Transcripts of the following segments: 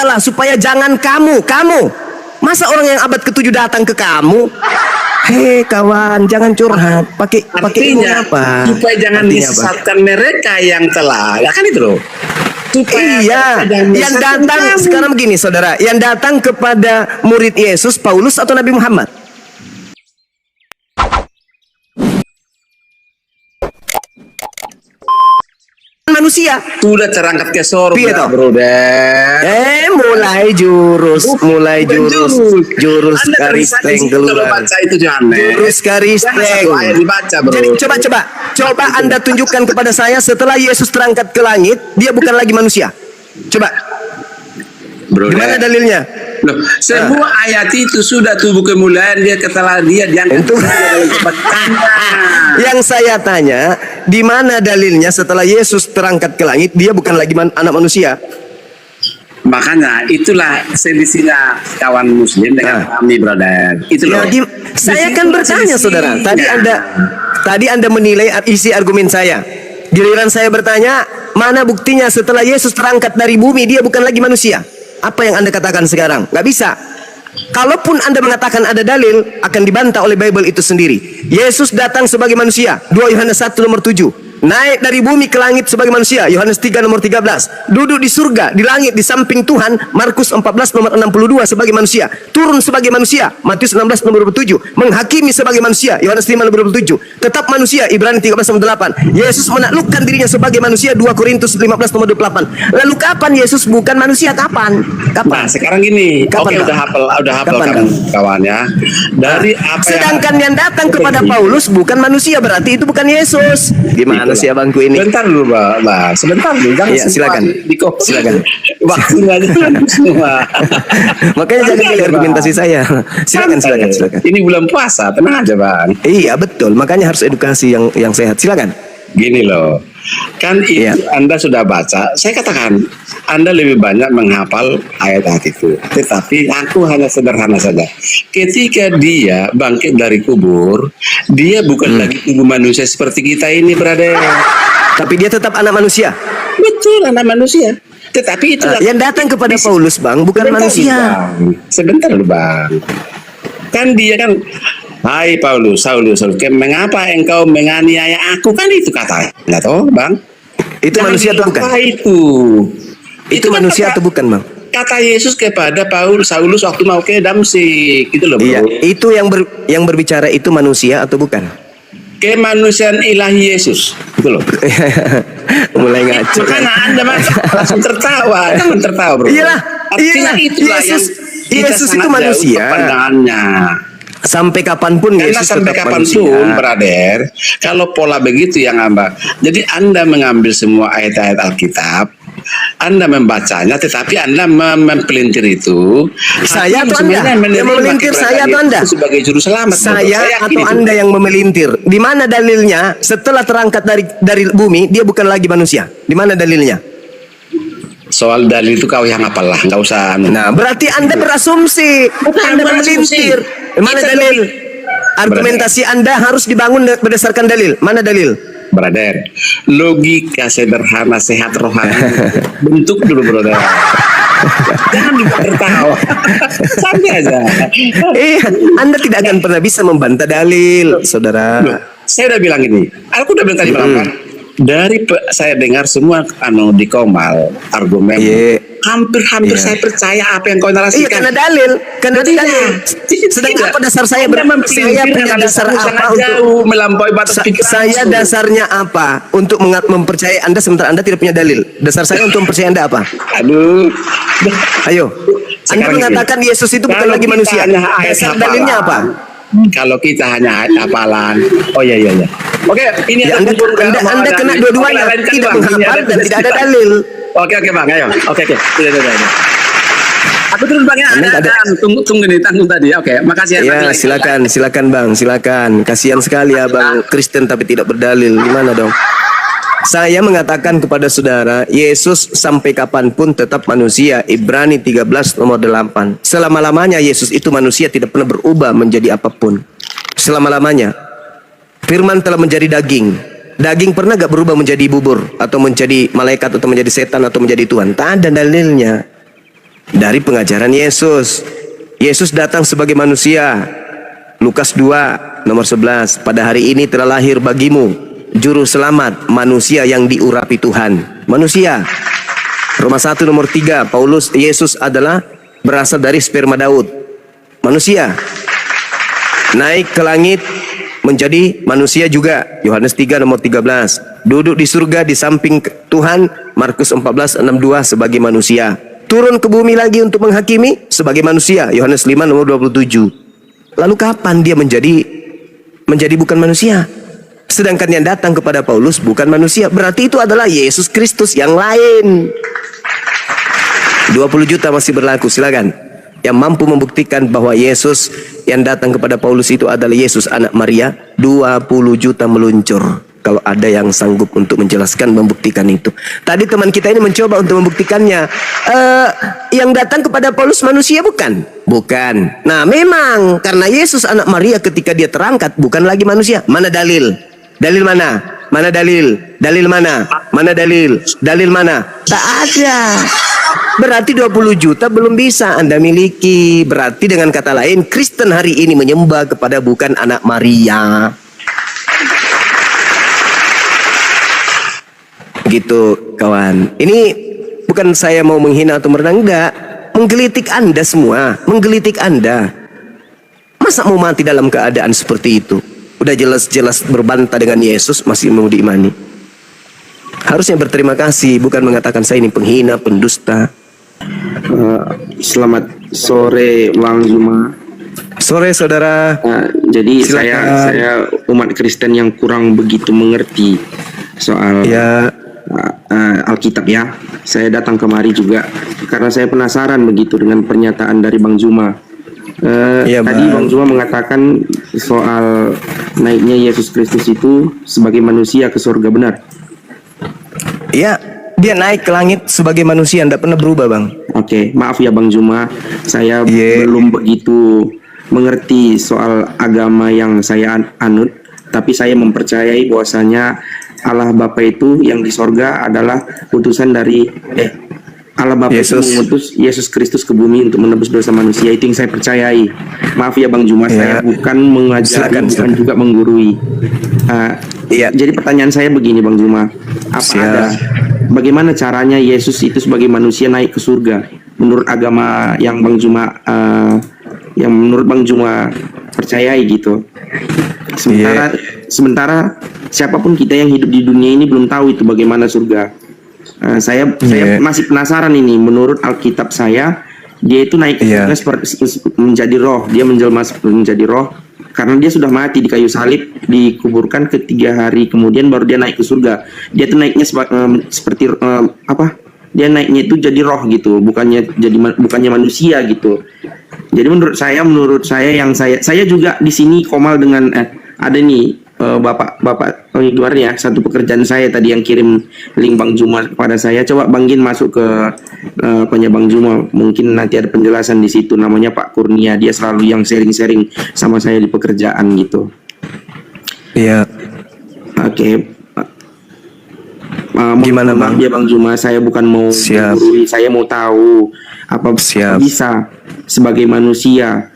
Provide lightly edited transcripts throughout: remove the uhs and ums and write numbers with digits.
Allah supaya jangan kamu. Masa orang yang abad ke-7 datang ke kamu? Hei kawan, jangan curhat. Pakai ilmu apa? Supaya jangan disesatkan mereka yang telah. Ya kan itu loh. Iya, yang datang sekarang begini saudara, yang datang kepada murid Yesus, Paulus atau Nabi Muhammad? Manusia. Sudah terangkat ke surga, bro. Mulai jurus karisteng keluar. Jurus karisteng. Jadi coba Anda tunjukkan kepada saya setelah Yesus terangkat ke langit, dia bukan lagi manusia. Coba. Bro, gimana dalilnya? Loh, semua ayat itu sudah tubuh kemuliaan dia diangkat. Yang saya tanya, di mana dalilnya setelah Yesus terangkat ke langit dia bukan lagi anak manusia? Makanya itulah selisihnya kawan muslim dengan kami, brother. Itu loh. Saya kan bertanya saudara, tadi Anda menilai isi argumen saya. Giliran saya bertanya, mana buktinya setelah Yesus terangkat dari bumi dia bukan lagi manusia? Apa yang Anda katakan sekarang? Gak bisa. Kalaupun Anda mengatakan ada dalil, akan dibantah oleh Bible itu sendiri. Yesus datang sebagai manusia, 2 Yohanes 1 nomor 7. Naik dari bumi ke langit sebagai manusia, Yohanes 3 nomor 13. Duduk di surga, di langit, di samping Tuhan, Markus 14 nomor 62 sebagai manusia. Turun sebagai manusia, Matius 16 nomor 27. Menghakimi sebagai manusia, Yohanes 5 nomor 27. Tetap manusia, Ibrani 13 nomor 8. Yesus menaklukkan dirinya sebagai manusia, 2 Korintus 15 nomor 28. Lalu kapan Yesus bukan manusia? Kapan? Nah, sekarang gini. Kapan, oke, udah hafal kawan ya. Dari apa sedangkan yang datang kepada Paulus bukan manusia, berarti itu bukan Yesus. Gimana sih abangku ini? Sebentar dulu, Mbak. Sebentar dulu. Iya, silakan. Silakan. Waktunya semua. Makanya jangan pilih argumentasi saya. Silakan. Ini bulan puasa, tenang aja, Bang. Iya, betul. Makanya harus edukasi yang sehat. Silakan. Gini loh. Kan itu Anda sudah baca, saya katakan Anda lebih banyak menghafal ayat-ayat itu. Tetapi aku hanya sederhana saja. Ketika dia bangkit dari kubur, dia bukan lagi tubuh manusia seperti kita ini, brother. Tapi dia tetap anak manusia. Betul, anak manusia. Tetapi itu yang datang kepada Paulus, Bang, bukan manusia. Sebentar loh, Bang. Kan dia kan, hai Paulus, Saulus, mengapa engkau menganiaya aku? Kan itu katanya toh, Bang. Itu manusia atau bukan? Itu manusia atau bukan, Bang? Kata Yesus kepada Saulus waktu mau ke Damsik, gitu loh, bro. Iya, itu yang berbicara itu manusia atau bukan? Kemanusiaan ilahi Yesus, gitu loh. Mulai ngaco. Karena Anda langsung tertawa, jangan tertawa, bro. Iyalah, Yesus itu manusia. Pandangannya. Sampai kapanpun Karena Yesus sampai tetap kapanpun, manusia. brother, kalau pola begitu yang Anda, jadi Anda mengambil semua ayat-ayat Alkitab, Anda membacanya, tetapi Anda mempelintir itu. Saya atau Anda? Yang memelintir saya atau Anda? Sebagai juru selamat. Saya atau Anda yang memelintir? Di mana dalilnya? Setelah terangkat dari bumi, dia bukan lagi manusia. Di mana dalilnya? Soal dalil itu kau yang apalah, nggak usah. Nah, berarti Anda berasumsi, Anda memelintir. Mana dalil? Argumentasi Anda harus dibangun berdasarkan dalil. Mana dalil? Brother, logika sederhana sehat rohani bentuk dulu, brother. Jangan juga tertawa. Santai aja. Anda tidak akan pernah bisa membantah dalil, saudara. Loh, saya udah bilang ini. Aku udah bilang tadi malam. Dari saya dengar semua di Komal argumen, hampir saya percaya apa yang kau narasikan. Iya, karena dalil, Sedangkan apa dasar saya punya dasar apa untuk melampaui batas pikiran? Saya dasarnya apa untuk mempercayai Anda sementara Anda tidak punya dalil? Dasar saya untuk mempercayai Anda apa? Aduh, ayo. Anda mengatakan Yesus itu bukan lagi manusia. Dasar dalilnya apa? Kalau kita hanya hafalan, iya. Oke, ini Anda kena dua-duanya, tidak menghafal dan tidak ada dalil. Oke, Bang, ayo. Oke. Tidak. Aku terus Bang ya. Tunggu nih, tanggung tadi. Oke, makasih ya. Silakan Bang, silakan. Kasihan sekali ya Bang Kristen tapi tidak berdalil. Gimana dong? Saya mengatakan kepada saudara, Yesus sampai kapanpun tetap manusia. Ibrani 13 nomor 8. Selama-lamanya Yesus itu manusia, tidak pernah berubah menjadi apapun. Selama-lamanya. Firman telah menjadi daging. Daging pernah gak berubah menjadi bubur, atau menjadi malaikat, atau menjadi setan, atau menjadi Tuhan? Tak ada dalilnya. Dari pengajaran Yesus. Yesus datang sebagai manusia. Lukas 2 nomor 11. Pada hari ini telah lahir bagimu juru selamat, manusia yang diurapi Tuhan. Manusia. Roma 1 nomor 3. Paulus, Yesus adalah berasal dari sperma Daud. Manusia. Naik ke langit menjadi manusia juga. Yohanes 3 nomor 13. Duduk di surga di samping Tuhan. Markus 14:62 sebagai manusia. Turun ke bumi lagi untuk menghakimi sebagai manusia. Yohanes 5 nomor 27. Lalu kapan dia menjadi bukan manusia? Sedangkan yang datang kepada Paulus bukan manusia. Berarti itu adalah Yesus Kristus yang lain. 20 juta masih berlaku, silakan. Yang mampu membuktikan bahwa Yesus yang datang kepada Paulus itu adalah Yesus anak Maria, 20 juta meluncur. Kalau ada yang sanggup untuk menjelaskan, membuktikan itu. Tadi teman kita ini mencoba untuk membuktikannya. Yang datang kepada Paulus manusia bukan? Bukan. Nah memang karena Yesus anak Maria ketika dia terangkat bukan lagi manusia. Mana dalil? Dalil mana? Mana dalil? Dalil mana? Mana dalil? Dalil mana? Tak ada. Berarti 20 juta belum bisa Anda miliki. Berarti dengan kata lain, Kristen hari ini menyembah kepada bukan anak Maria. Gitu kawan. Ini bukan saya mau menghina atau merenang, enggak. Menggelitik Anda semua. Menggelitik Anda. Masa mau mati dalam keadaan seperti itu? Udah jelas-jelas berbantah dengan Yesus masih mau diimani. Harusnya berterima kasih, bukan mengatakan saya ini penghina, pendusta. Selamat sore Bang Zuma. Sore saudara. Jadi Silakan. saya umat Kristen yang kurang begitu mengerti soal Ya, Alkitab ya. Saya datang kemari juga karena saya penasaran begitu dengan pernyataan dari Bang Zuma. Iya, Tadi Bang. Bang Zuma mengatakan soal naiknya Yesus Kristus itu sebagai manusia ke surga, benar? ya, dia naik ke langit sebagai manusia, tidak pernah berubah, Bang. Oke, maaf ya Bang Zuma, saya Iya. belum begitu mengerti soal agama yang saya anut, tapi saya mempercayai bahwasanya Allah Bapa itu yang di sorga adalah utusan dari Allah Bapa itu Yesus. mengutus Yesus Kristus ke bumi untuk menebus dosa manusia. Itu yang saya percayai. Maaf ya Bang Zuma, saya Ya. bukan mengajari, bukan juga menggurui. Iya. Jadi pertanyaan saya begini Bang Zuma, apa Siap. ada bagaimana caranya Yesus itu sebagai manusia naik ke surga menurut agama yang Bang Zuma yang menurut Bang Zuma percayai gitu. Sementara siapapun kita yang hidup di dunia ini belum tahu itu bagaimana surga. Saya masih penasaran ini. Menurut Alkitab saya, dia itu naik ke surga seperti menjadi roh. Dia menjelma menjadi roh karena dia sudah mati di kayu salib, dikuburkan ke 3 hari kemudian baru dia naik ke surga. Dia tuh naiknya seperti apa? Dia naiknya itu jadi roh gitu, bukannya manusia gitu. Jadi menurut saya yang saya juga di sini komal dengan ada nih Bapak luar ya, satu pekerjaan saya tadi yang kirim link Bang Zuma kepada saya. Coba Bang Gin masuk ke punya Bang Zuma, mungkin nanti ada penjelasan di situ. Namanya Pak Kurnia, dia selalu yang sharing-sharing sama saya di pekerjaan gitu. Iya. Oke. Gimana Bang? Ya Bang Zuma, saya bukan mau menggurui, saya mau tahu apa bisa sebagai manusia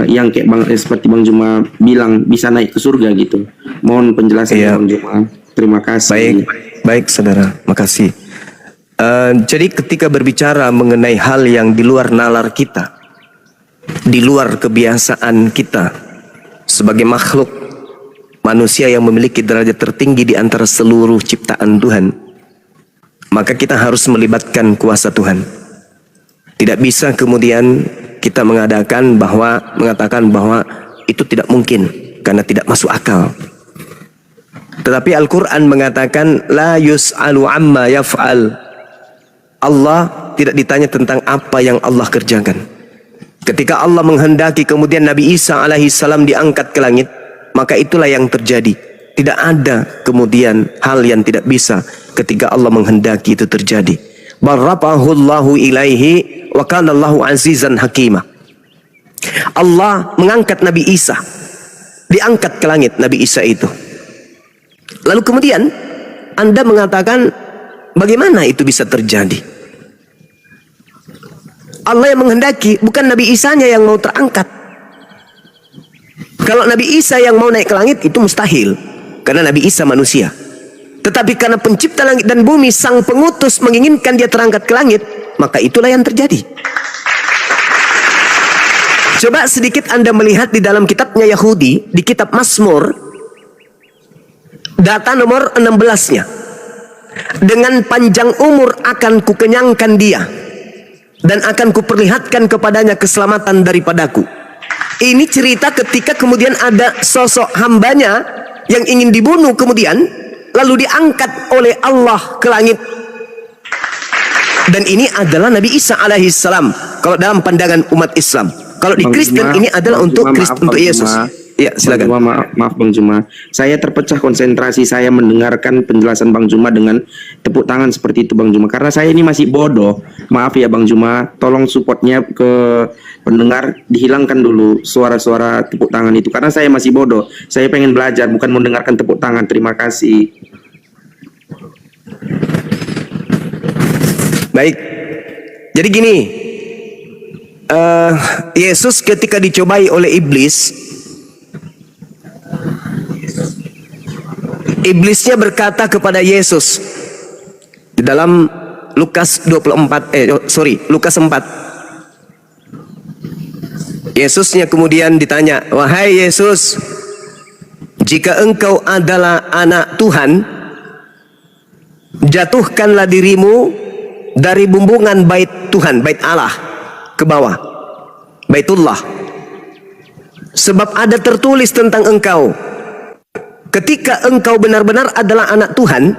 yang kayak seperti Bang Zuma bilang bisa naik ke surga gitu. Mohon penjelasan Bang Zuma. Terima kasih. Baik saudara, makasih. Jadi ketika berbicara mengenai hal yang di luar nalar kita, di luar kebiasaan kita sebagai makhluk manusia yang memiliki derajat tertinggi di antara seluruh ciptaan Tuhan, maka kita harus melibatkan kuasa Tuhan. Tidak bisa kemudian kita mengatakan bahwa itu tidak mungkin karena tidak masuk akal. Tetapi Al-Quran mengatakan la yus'alu amma yaf'al. Allah tidak ditanya tentang apa yang Allah kerjakan. Ketika Allah menghendaki kemudian Nabi Isa alaihissalam diangkat ke langit, maka itulah yang terjadi. Tidak ada kemudian hal yang tidak bisa ketika Allah menghendaki itu terjadi. Bal rafa'ahu Allahu ilaihi wa kana Allahu azizan hakimah. Allah mengangkat Nabi Isa, diangkat ke langit Nabi Isa itu. Lalu kemudian Anda mengatakan bagaimana itu bisa terjadi? Allah yang menghendaki, bukan Nabi Isa-nya yang mau terangkat. Kalau Nabi Isa yang mau naik ke langit itu mustahil, karena Nabi Isa manusia. Tetapi karena pencipta langit dan bumi, sang pengutus menginginkan dia terangkat ke langit, maka itulah yang terjadi. Coba sedikit Anda melihat di dalam kitabnya Yahudi, di kitab Mazmur, data nomor 16-nya. Dengan panjang umur akan kukenyangkan dia, dan akan kuperlihatkan kepadanya keselamatan daripadaku. Ini cerita ketika kemudian ada sosok hambanya yang ingin dibunuh, kemudian lalu diangkat oleh Allah ke langit. Dan ini adalah Nabi Isa alaihissalam kalau dalam pandangan umat Islam. Kalau di Kristen ini adalah untuk Yesus. Ya, silakan. Maaf Bang Juma, saya terpecah konsentrasi saya mendengarkan penjelasan Bang Juma dengan tepuk tangan seperti itu Bang Juma, karena saya ini masih bodoh. Maaf ya Bang Juma, tolong supportnya ke pendengar, dihilangkan dulu suara-suara tepuk tangan itu, karena saya masih bodoh. Saya pengen belajar, bukan mendengarkan tepuk tangan. Terima kasih. Baik, jadi gini, Yesus ketika dicobai oleh iblis, iblisnya berkata kepada Yesus di dalam Lukas 4. Yesusnya kemudian ditanya, "Wahai Yesus, jika engkau adalah anak Tuhan, jatuhkanlah dirimu dari bumbungan bait Tuhan, bait Allah, ke bawah, Baitullah. Sebab ada tertulis tentang engkau, ketika engkau benar-benar adalah anak Tuhan,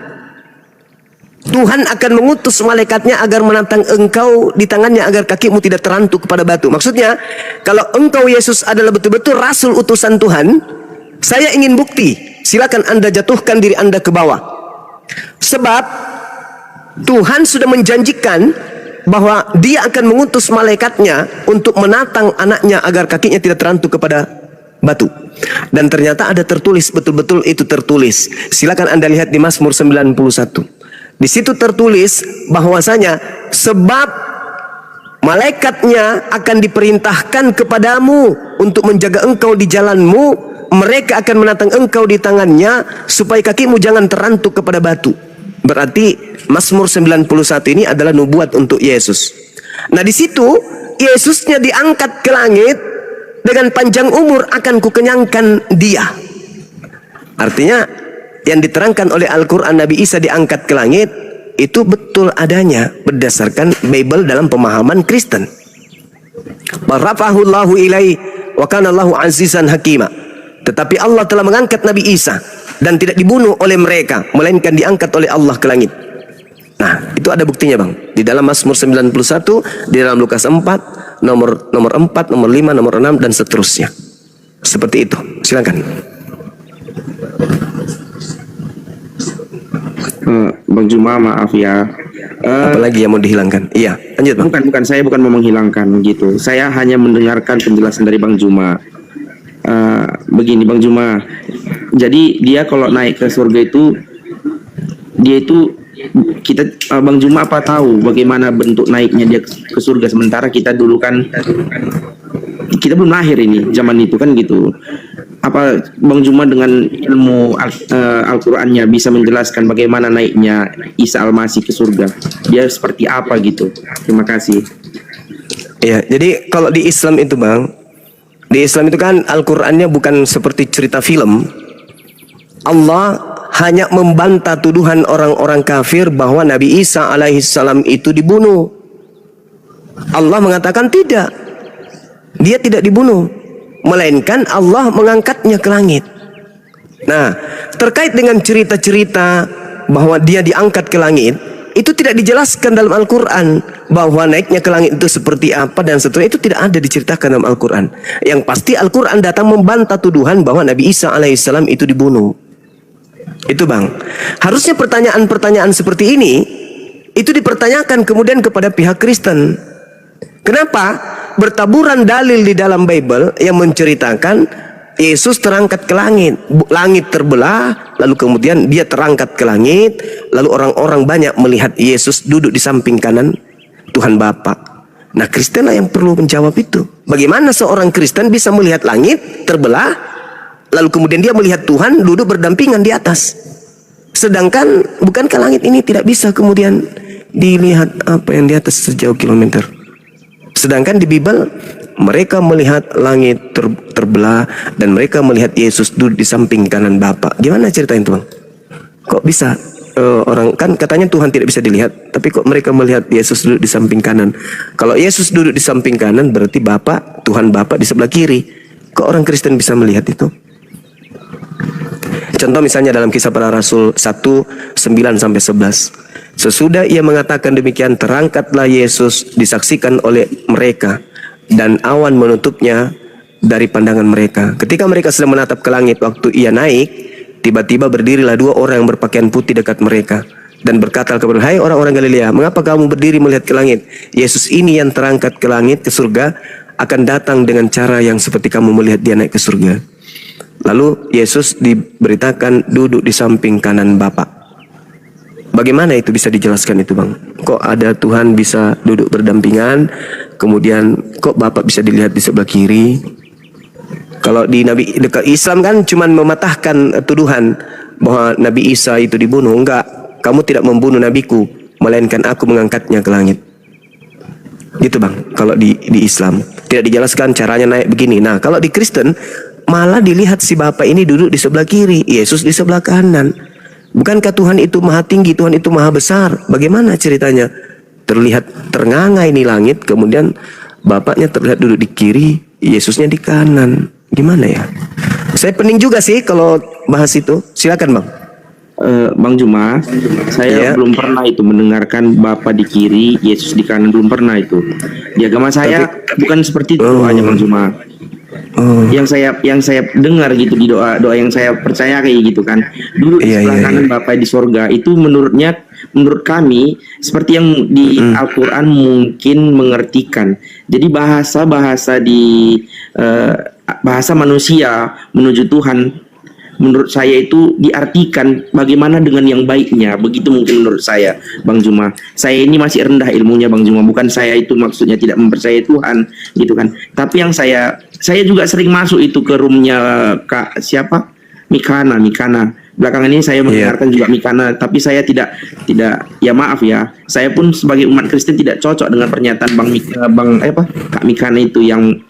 Tuhan akan mengutus malaikatnya agar menantang engkau di tangannya agar kakimu tidak terantuk kepada batu." Maksudnya, kalau engkau Yesus adalah betul-betul rasul utusan Tuhan, saya ingin bukti. Silakan Anda jatuhkan diri Anda ke bawah. Sebab Tuhan sudah menjanjikan bahwa dia akan mengutus malaikatnya untuk menantang anaknya agar kakinya tidak terantuk kepada batu. Dan ternyata ada tertulis, betul-betul itu tertulis. Silakan Anda lihat di Mazmur 91. Di situ tertulis bahwasanya sebab malaikatnya akan diperintahkan kepadamu untuk menjaga engkau di jalanmu, mereka akan menantang engkau di tangannya supaya kakimu jangan terantuk kepada batu. Berarti Mazmur 91 ini adalah nubuat untuk Yesus. Nah, di situ Yesusnya diangkat ke langit, dengan panjang umur akan kukenyangkan dia. Artinya yang diterangkan oleh Al-Quran Nabi Isa diangkat ke langit itu betul adanya berdasarkan Bible dalam pemahaman Kristen. Barafahullahu ilai wa kana Allahu azizan hakima. Tetapi Allah telah mengangkat Nabi Isa dan tidak dibunuh oleh mereka, melainkan diangkat oleh Allah ke langit. Nah, itu ada buktinya Bang. Di dalam Mazmur 91, di dalam Lukas 4, nomor 4, nomor 5, nomor 6 dan seterusnya. Seperti itu. Silakan. Bang Juma, maaf ya. Apalagi yang mau dihilangkan? Iya, lanjut Bang. Bukan, saya bukan mau menghilangkan gitu. Saya hanya mendengarkan penjelasan dari Bang Juma. Begini Bang Juma, jadi dia kalau naik ke surga itu, dia itu Bang Juma apa tahu bagaimana bentuk naiknya dia ke surga, sementara kita dulu kan kita belum lahir ini zaman itu kan gitu. Apa Bang Juma dengan ilmu Al-Qur'annya bisa menjelaskan bagaimana naiknya Isa Al-Masih ke surga? Dia seperti apa gitu? Terima kasih. Ya, jadi kalau di Islam itu Bang, di Islam itu kan Al-Qur'annya bukan seperti cerita film. Allah hanya membantah tuduhan orang-orang kafir bahwa Nabi Isa alaihissalam itu dibunuh. Allah mengatakan tidak, dia tidak dibunuh, melainkan Allah mengangkatnya ke langit. Nah, terkait dengan cerita-cerita bahwa dia diangkat ke langit, itu tidak dijelaskan dalam Al-Quran. Bahwa naiknya ke langit itu seperti apa dan seterusnya, itu tidak ada diceritakan dalam Al-Quran. Yang pasti Al-Quran datang membantah tuduhan bahwa Nabi Isa alaihissalam itu dibunuh. Itu Bang, harusnya pertanyaan-pertanyaan seperti ini itu dipertanyakan kemudian kepada pihak Kristen. Kenapa? Bertaburan dalil di dalam Bible yang menceritakan Yesus terangkat ke langit, langit terbelah, lalu kemudian dia terangkat ke langit, lalu orang-orang banyak melihat Yesus duduk di samping kanan Tuhan Bapa. Nah, Kristen lah yang perlu menjawab itu. Bagaimana seorang Kristen bisa melihat langit terbelah, lalu kemudian dia melihat Tuhan duduk berdampingan di atas. Sedangkan bukankah langit ini tidak bisa kemudian dilihat apa yang di atas sejauh kilometer? Sedangkan di Bible mereka melihat langit terbelah dan mereka melihat Yesus duduk di samping kanan Bapa. Gimana ceritanya itu, Bang? Kok bisa orang kan katanya Tuhan tidak bisa dilihat, tapi kok mereka melihat Yesus duduk di samping kanan? Kalau Yesus duduk di samping kanan berarti Bapa, Tuhan Bapa di sebelah kiri. Kok orang Kristen bisa melihat itu? Contoh misalnya dalam Kisah Para Rasul 1:9-11. Sesudah ia mengatakan demikian, terangkatlah Yesus disaksikan oleh mereka, dan awan menutupnya dari pandangan mereka. Ketika mereka sedang menatap ke langit waktu ia naik, tiba-tiba berdirilah 2 orang yang berpakaian putih dekat mereka dan berkata kepada, hai orang-orang Galilea, mengapa kamu berdiri melihat ke langit? Yesus ini yang terangkat ke langit, ke surga, akan datang dengan cara yang seperti kamu melihat dia naik ke surga. Lalu Yesus diberitakan duduk di samping kanan Bapa. Bagaimana itu bisa dijelaskan itu, Bang? Kok ada Tuhan bisa duduk berdampingan, kemudian kok Bapa bisa dilihat di sebelah kiri? Kalau di Nabi dekat Islam kan cuman mematahkan tuduhan bahwa Nabi Isa itu dibunuh. Enggak, kamu tidak membunuh nabiku, melainkan aku mengangkatnya ke langit. Gitu, Bang. Kalau di Islam tidak dijelaskan caranya naik begini. Nah, kalau di Kristen malah dilihat si Bapa ini duduk di sebelah kiri, Yesus di sebelah kanan. Bukankah Tuhan itu maha tinggi, Tuhan itu maha besar? Bagaimana ceritanya? Terlihat ternganga ini langit, kemudian Bapaknya terlihat duduk di kiri, Yesusnya di kanan. Gimana ya? Saya pening juga sih kalau bahas itu. Silakan, Bang. Bang Juma, saya Ya. belum pernah itu mendengarkan Bapa di kiri, Yesus di kanan, belum pernah itu. Di agama saya bukan seperti itu doanya, Bang Juma. Yang saya dengar gitu di doa yang saya percaya kayak gitu kan, duduk di sebelah kanan Bapa di sorga, itu menurut kami seperti yang di Al-Quran mungkin mengertikan. Jadi bahasa manusia menuju Tuhan, menurut saya itu diartikan bagaimana dengan yang baiknya. Begitu mungkin menurut saya, Bang Juma. Saya ini masih rendah ilmunya, Bang Juma. Bukan saya itu maksudnya tidak mempercayai Tuhan, gitu kan. Tapi yang saya juga sering masuk itu ke roomnya Kak siapa? Mikana. Belakangan ini saya mendengarkan juga Mikana, tapi saya tidak ya maaf ya. Saya pun sebagai umat Kristen tidak cocok dengan pernyataan Kak Mikana itu yang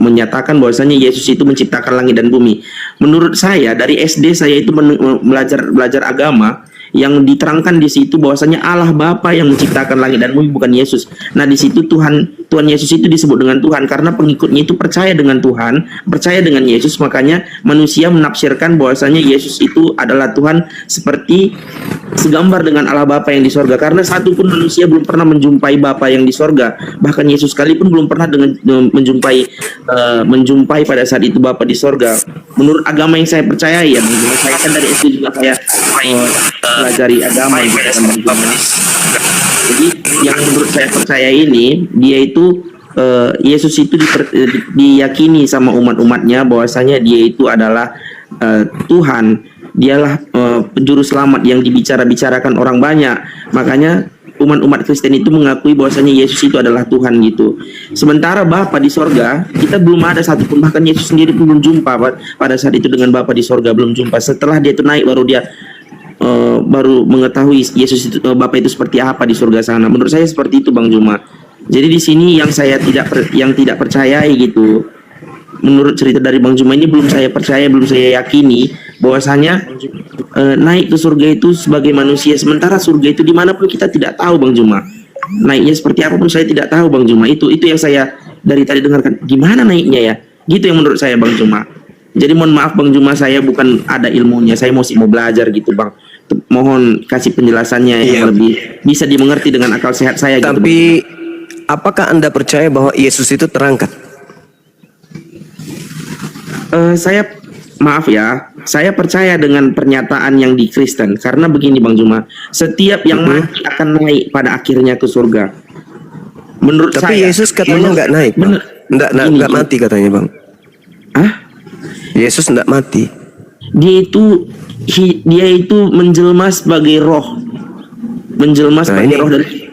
menyatakan bahwasanya Yesus itu menciptakan langit dan bumi. Menurut saya dari SD saya itu belajar agama yang diterangkan di situ bahwasanya Allah Bapa yang menciptakan langit dan bumi, bukan Yesus. Nah, di situ Tuhan Yesus itu disebut dengan Tuhan karena pengikutnya itu percaya dengan Tuhan, percaya dengan Yesus, makanya manusia menafsirkan bahwasanya Yesus itu adalah Tuhan seperti segambar dengan Allah Bapa yang di sorga, karena satu pun manusia belum pernah menjumpai Bapa yang di sorga. Bahkan Yesus sekalipun belum pernah menjumpai pada saat itu Bapa di sorga. Menurut agama yang saya percayai ya, saya kan dari SD juga saya pelajari agama gitu kan. Jadi yang menurut saya percaya ini, dia itu Yesus itu diyakini sama umat-umatnya bahwasanya dia itu adalah Tuhan. Dialah penjuru selamat yang dibicarakan orang banyak. Makanya umat Kristen itu mengakui bahwasanya Yesus itu adalah Tuhan gitu. Sementara Bapa di sorga, kita belum ada satupun, bahkan Yesus sendiri pun belum jumpa pada saat itu dengan Bapa di sorga, belum jumpa. Setelah dia itu naik baru dia baru mengetahui Yesus itu Bapa itu seperti apa di surga sana. Menurut saya seperti itu, Bang Juma. Jadi di sini yang saya tidak percayai gitu. Menurut cerita dari Bang Juma ini belum saya percaya, belum saya yakini bahwasanya naik ke surga itu sebagai manusia, sementara surga itu dimanapun kita tidak tahu, Bang Juma. Naiknya seperti apa pun saya tidak tahu, Bang Juma. Itu yang saya dari tadi dengarkan. Gimana naiknya ya? Gitu yang menurut saya, Bang Juma. Jadi mohon maaf Bang Juma, saya bukan ada ilmunya, saya masih mau belajar gitu, Bang. Mohon kasih penjelasannya yang lebih bisa dimengerti dengan akal sehat saya. Tapi gitu, apakah Anda percaya bahwa Yesus itu terangkat? Saya maaf ya, saya percaya dengan pernyataan yang di Kristen karena begini Bang Juma, setiap yang mati akan naik pada akhirnya ke surga. Menurut tapi saya, Yesus katanya nggak naik, nggak mati katanya, Bang. Yesus nggak mati. Dia itu menjelma sebagai roh, roh dari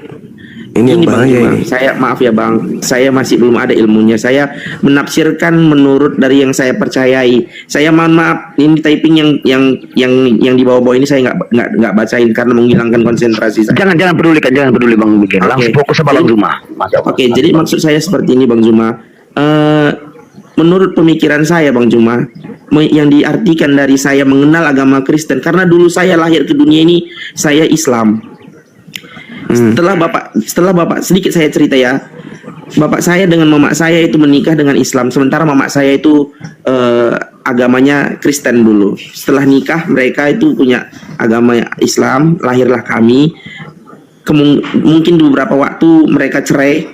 Ini yang Bang bahaya Juma, ini. saya maaf ya Bang, saya masih belum ada ilmunya. Saya menafsirkan menurut dari yang saya percayai. Saya mohon maaf, ini typing yang di bawah-bawah ini saya nggak bacain karena menghilangkan konsentrasi saya. Jangan peduli kan, jangan peduli Bang Miguel. Oke. Langsung fokus sama Bang Jadi- Zuma. Oke, jadi maksud saya seperti ini Bang Juma. Menurut pemikiran saya Bang Juma, yang diartikan dari saya mengenal agama Kristen, karena dulu saya lahir ke dunia ini saya Islam. Setelah bapak sedikit saya cerita ya. Bapak saya dengan mama saya itu menikah dengan Islam, sementara mama saya itu agamanya Kristen dulu. Setelah nikah mereka itu punya agama Islam, lahirlah kami. Mungkin beberapa waktu mereka cerai,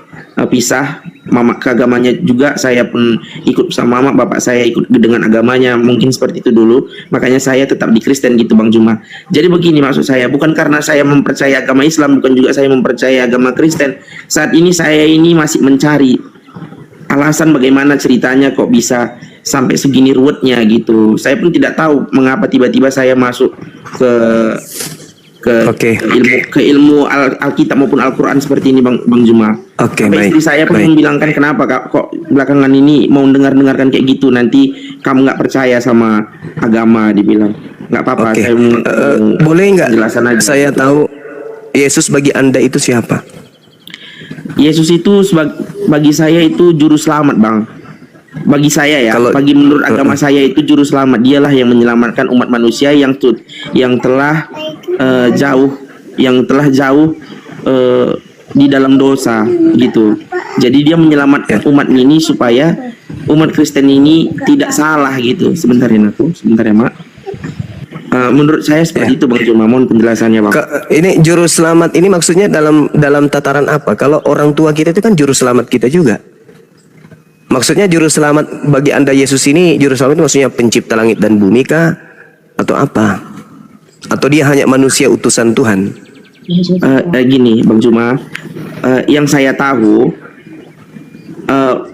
pisah. Mama ke agamanya juga, saya pun ikut sama mama, bapak saya ikut dengan agamanya, mungkin seperti itu dulu. Makanya saya tetap di Kristen gitu Bang Juma. Jadi begini maksud saya, bukan karena saya mempercayai agama Islam, bukan juga saya mempercayai agama Kristen. Saat ini saya ini masih mencari alasan bagaimana ceritanya kok bisa sampai segini ruwetnya gitu. Saya pun tidak tahu mengapa tiba-tiba saya masuk ke Oke. ilmu Alkitab maupun Al-Quran seperti ini Bang Juma. Oke, Sampai baik. istri saya pun Baik. membilangkan kenapa kok belakangan ini mau dengarkan kayak gitu, nanti kamu nggak percaya sama agama, dibilang. Nggak apa-apa, Oke. saya Boleh nggak penjelasan aja. saya tahu Yesus bagi Anda itu siapa? Yesus itu bagi saya itu juru selamat Bang. Bagi saya ya, bagi menurut agama saya itu juru selamat. Dialah yang menyelamatkan umat manusia yang telah jauh di dalam dosa gitu. Jadi dia menyelamatkan umat ini supaya umat Kristen ini tidak salah gitu. Sebentar ya Mak. Menurut saya seperti itu Bang Juma. Mohon penjelasannya Bang. Ini juru selamat ini maksudnya dalam tataran apa? Kalau orang tua kita itu kan juru selamat kita juga. Maksudnya juru selamat bagi Anda Yesus ini, juru selamat itu maksudnya pencipta langit dan bumi kah? Atau apa? Atau dia hanya manusia utusan Tuhan? Gini Bang Juma, yang saya tahu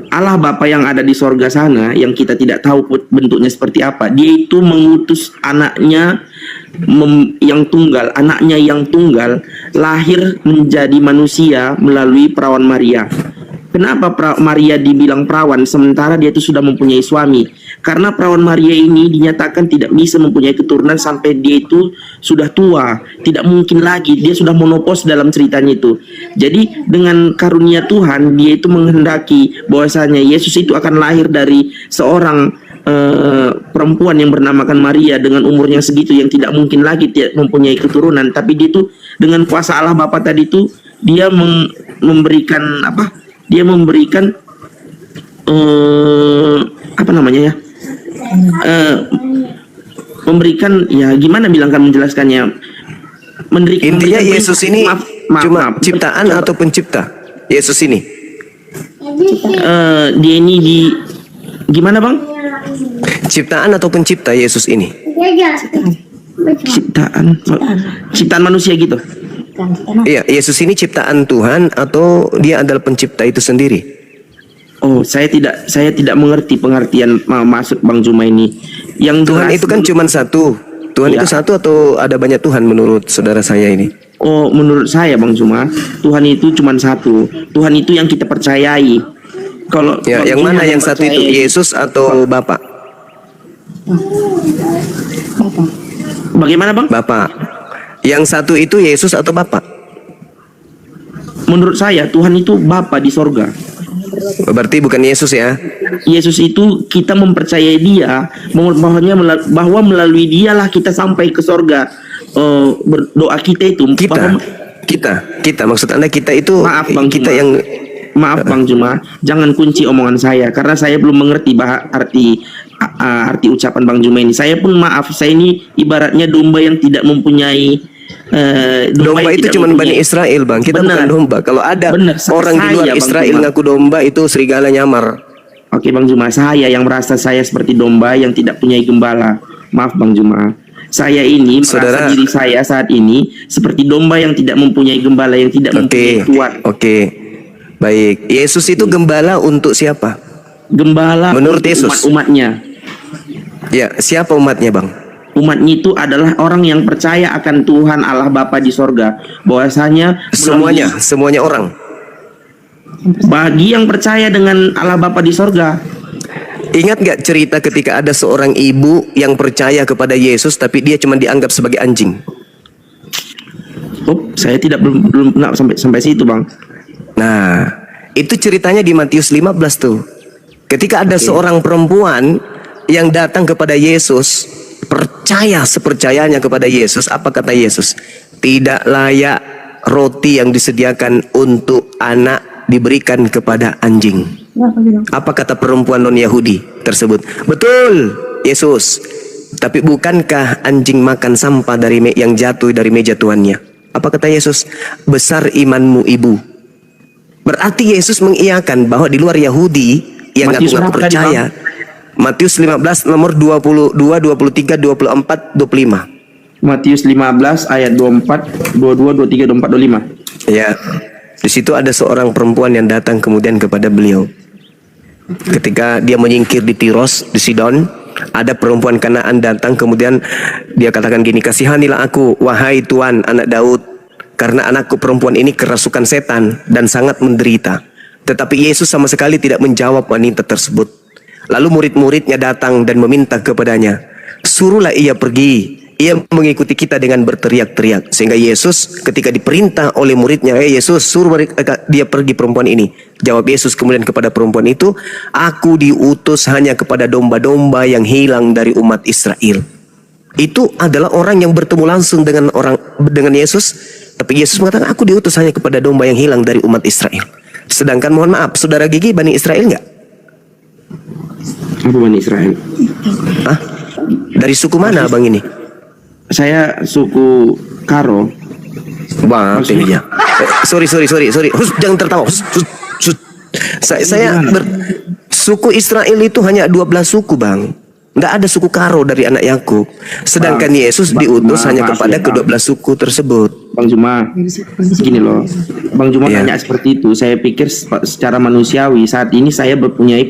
Allah Bapa yang ada di sorga sana, yang kita tidak tahu bentuknya seperti apa, dia itu mengutus anaknya anaknya yang tunggal lahir menjadi manusia melalui perawan Maria. Kenapa Maria dibilang perawan sementara dia itu sudah mempunyai suami? Karena perawan Maria ini dinyatakan tidak bisa mempunyai keturunan sampai dia itu sudah tua. Tidak mungkin lagi, dia sudah monopos dalam ceritanya itu. Jadi dengan karunia Tuhan, dia itu menghendaki bahwasanya Yesus itu akan lahir dari seorang perempuan yang bernamakan Maria dengan umurnya segitu, yang tidak mungkin lagi tidak mempunyai keturunan. Tapi dia itu dengan kuasa Allah Bapa tadi itu, dia memberikan Dia memberikan memberikan ya gimana menjelaskannya, Intinya Yesus ini cuma maaf. ciptaan atau pencipta? Yesus ini. Dia ini gimana Bang? Ciptaan atau pencipta Yesus ini? Ciptaan manusia gitu. Iya, Yesus ini ciptaan Tuhan atau dia adalah pencipta itu sendiri? Oh, saya tidak mengerti pengertian maksud Bang Juma ini. Yang Tuhan jelas itu kan cuma satu. Tuhan Ya. itu satu atau ada banyak Tuhan menurut saudara saya ini? Oh, menurut saya Bang Juma, Tuhan itu cuma satu. Tuhan itu yang kita percayai. Kalau Ya, yang mana yang satu itu? Yesus atau Bapa? Bagaimana Bang? Bapa. Yang satu itu Yesus atau Bapa? Menurut saya Tuhan itu Bapa di sorga. Berarti bukan Yesus ya? Yesus itu kita mempercayai dia, bahwa melalui dialah kita sampai ke sorga. Berdoa kita itu Kita maksud Anda kita itu Maaf, Bang kita Juma. yang Maaf Bang Juma, jangan kunci omongan saya karena saya belum mengerti arti ucapan Bang Juma ini. Saya pun maaf, saya ini ibaratnya domba yang tidak mempunyai domba yang itu tidak cuma Bani mempunyai- Israel Bang. Kita Benar. bukan domba. Kalau ada Benar. orang di luar Saya, Bang Israel Juma. ngaku domba itu serigala nyamar. Oke Bang Juma, saya yang merasa saya seperti domba yang tidak punya gembala. Maaf Bang Juma. Saya ini Saudara- merasa diri saya saat ini seperti domba yang tidak mempunyai gembala, yang tidak mempunyai tuan. Oke. Baik. Yesus itu gembala untuk siapa? Gembala Menurut untuk Yesus. umat-umatnya. Ya, siapa umatnya Bang? umatnya itu adalah orang yang percaya akan Tuhan Allah Bapa di sorga. Bahwasanya Semuanya orang. bagi yang percaya dengan Allah Bapa di sorga. Ingat gak cerita ketika ada seorang ibu yang percaya kepada Yesus tapi dia cuma dianggap sebagai anjing? Oh, saya belum pernah sampai situ, Bang. Nah, itu ceritanya di Matius 15 tuh. Ketika ada seorang perempuan yang datang kepada Yesus, percaya sepercayanya kepada Yesus, apa kata Yesus? Tidak layak roti yang disediakan untuk anak diberikan kepada anjing. Apa kata perempuan non-Yahudi tersebut? Betul, Yesus. Tapi bukankah anjing makan sampah yang jatuh dari meja tuannya? Apa kata Yesus? Besar imanmu, ibu. Berarti Yesus mengiyakan bahwa di luar Yahudi yang ngaku-ngaku percaya. Matius 15 nomor 22, 23, 24, 25. Matius 15 ayat 24, 22, 23, 24, 25. Ya. Di situ ada seorang perempuan yang datang kemudian kepada beliau. Ketika dia menyingkir di Tiros, di Sidon, ada perempuan Kanaan datang kemudian dia katakan gini, kasihanilah aku, wahai Tuan, anak Daud, karena anakku perempuan ini kerasukan setan dan sangat menderita. Tetapi Yesus sama sekali tidak menjawab wanita tersebut. Lalu murid-muridnya datang dan meminta kepadanya, suruhlah ia pergi. Ia mengikuti kita dengan berteriak-teriak. Sehingga Yesus ketika diperintah oleh muridnya, Yesus suruh dia pergi perempuan ini. Jawab Yesus kemudian kepada perempuan itu, aku diutus hanya kepada domba-domba yang hilang dari umat Israel. Itu adalah orang yang bertemu langsung dengan Yesus. Tapi Yesus mengatakan, aku diutus hanya kepada domba yang hilang dari umat Israel. Sedangkan mohon maaf, saudara Gigi Bani Israel enggak? Apa Bani Israel? Hah? Dari suku mana abang ini? Saya suku Karo. Wah, ya. Sorry. Jangan tertawa. Saya suku Israel itu hanya 12 suku, Bang. Nggak ada suku Karo dari anak Yakub. Sedangkan Yesus diutus hanya kepada ke-12 suku tersebut. Bang Juma, gini loh, Bang Juma tanya seperti itu. Saya pikir secara manusiawi saat ini saya mempunyai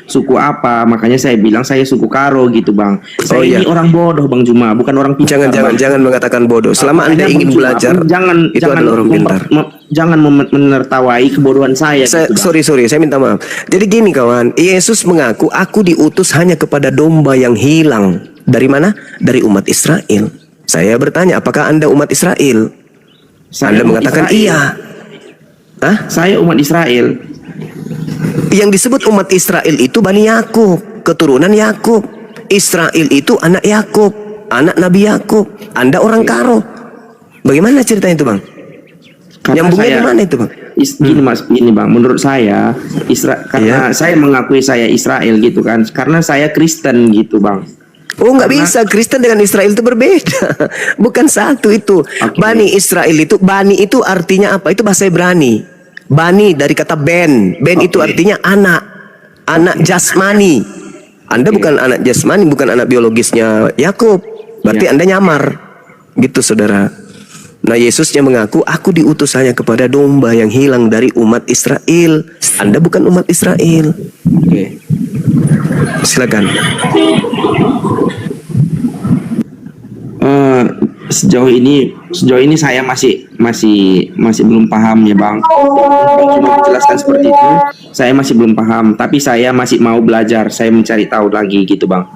suku apa, makanya saya bilang saya suku Karo gitu, Bang. Saya ini orang bodoh, Bang Juma, bukan orang pintar. Jangan mengatakan bodoh. Selama Anda ingin belajar, itu adalah orang pintar. Jangan menertawai kebodohan saya. Sorry, saya minta maaf. Jadi gini kawan, Yesus mengaku, aku diutus hanya kepada domba yang hilang. Dari mana? Dari umat Israel. Saya bertanya, apakah Anda umat Israel? Anda mengatakan iya. Hah? Saya umat Israel. Yang disebut umat Israel itu Bani Yakub, keturunan Yakub. Israel itu anak Yakub, anak Nabi Yakub. Anda orang Karo. Bagaimana ceritanya itu, Bang? Nyambungnya gimana itu, Bang? Gini Mas, ini Bang, menurut saya karena saya mengakui saya Israel gitu kan, karena saya Kristen gitu, Bang. Oh, nggak bisa. Kristen dengan Israel itu berbeda. Bukan satu itu. Bani Israel itu, Bani itu artinya apa? Itu bahasa Ibrani. Bani dari kata Ben. Ben itu artinya anak. Anak jasmani. Anda bukan anak jasmani, bukan anak biologisnya Yakub. Berarti Anda nyamar. Gitu, saudara. Nah, Yesusnya mengaku, aku diutus hanya kepada domba yang hilang dari umat Israel. Anda bukan umat Israel. Oke. Silakan. Sejauh ini saya masih belum paham ya, Bang. Cuma menjelaskan seperti itu, saya masih belum paham. Tapi saya masih mau belajar. Saya mencari tahu lagi gitu, Bang.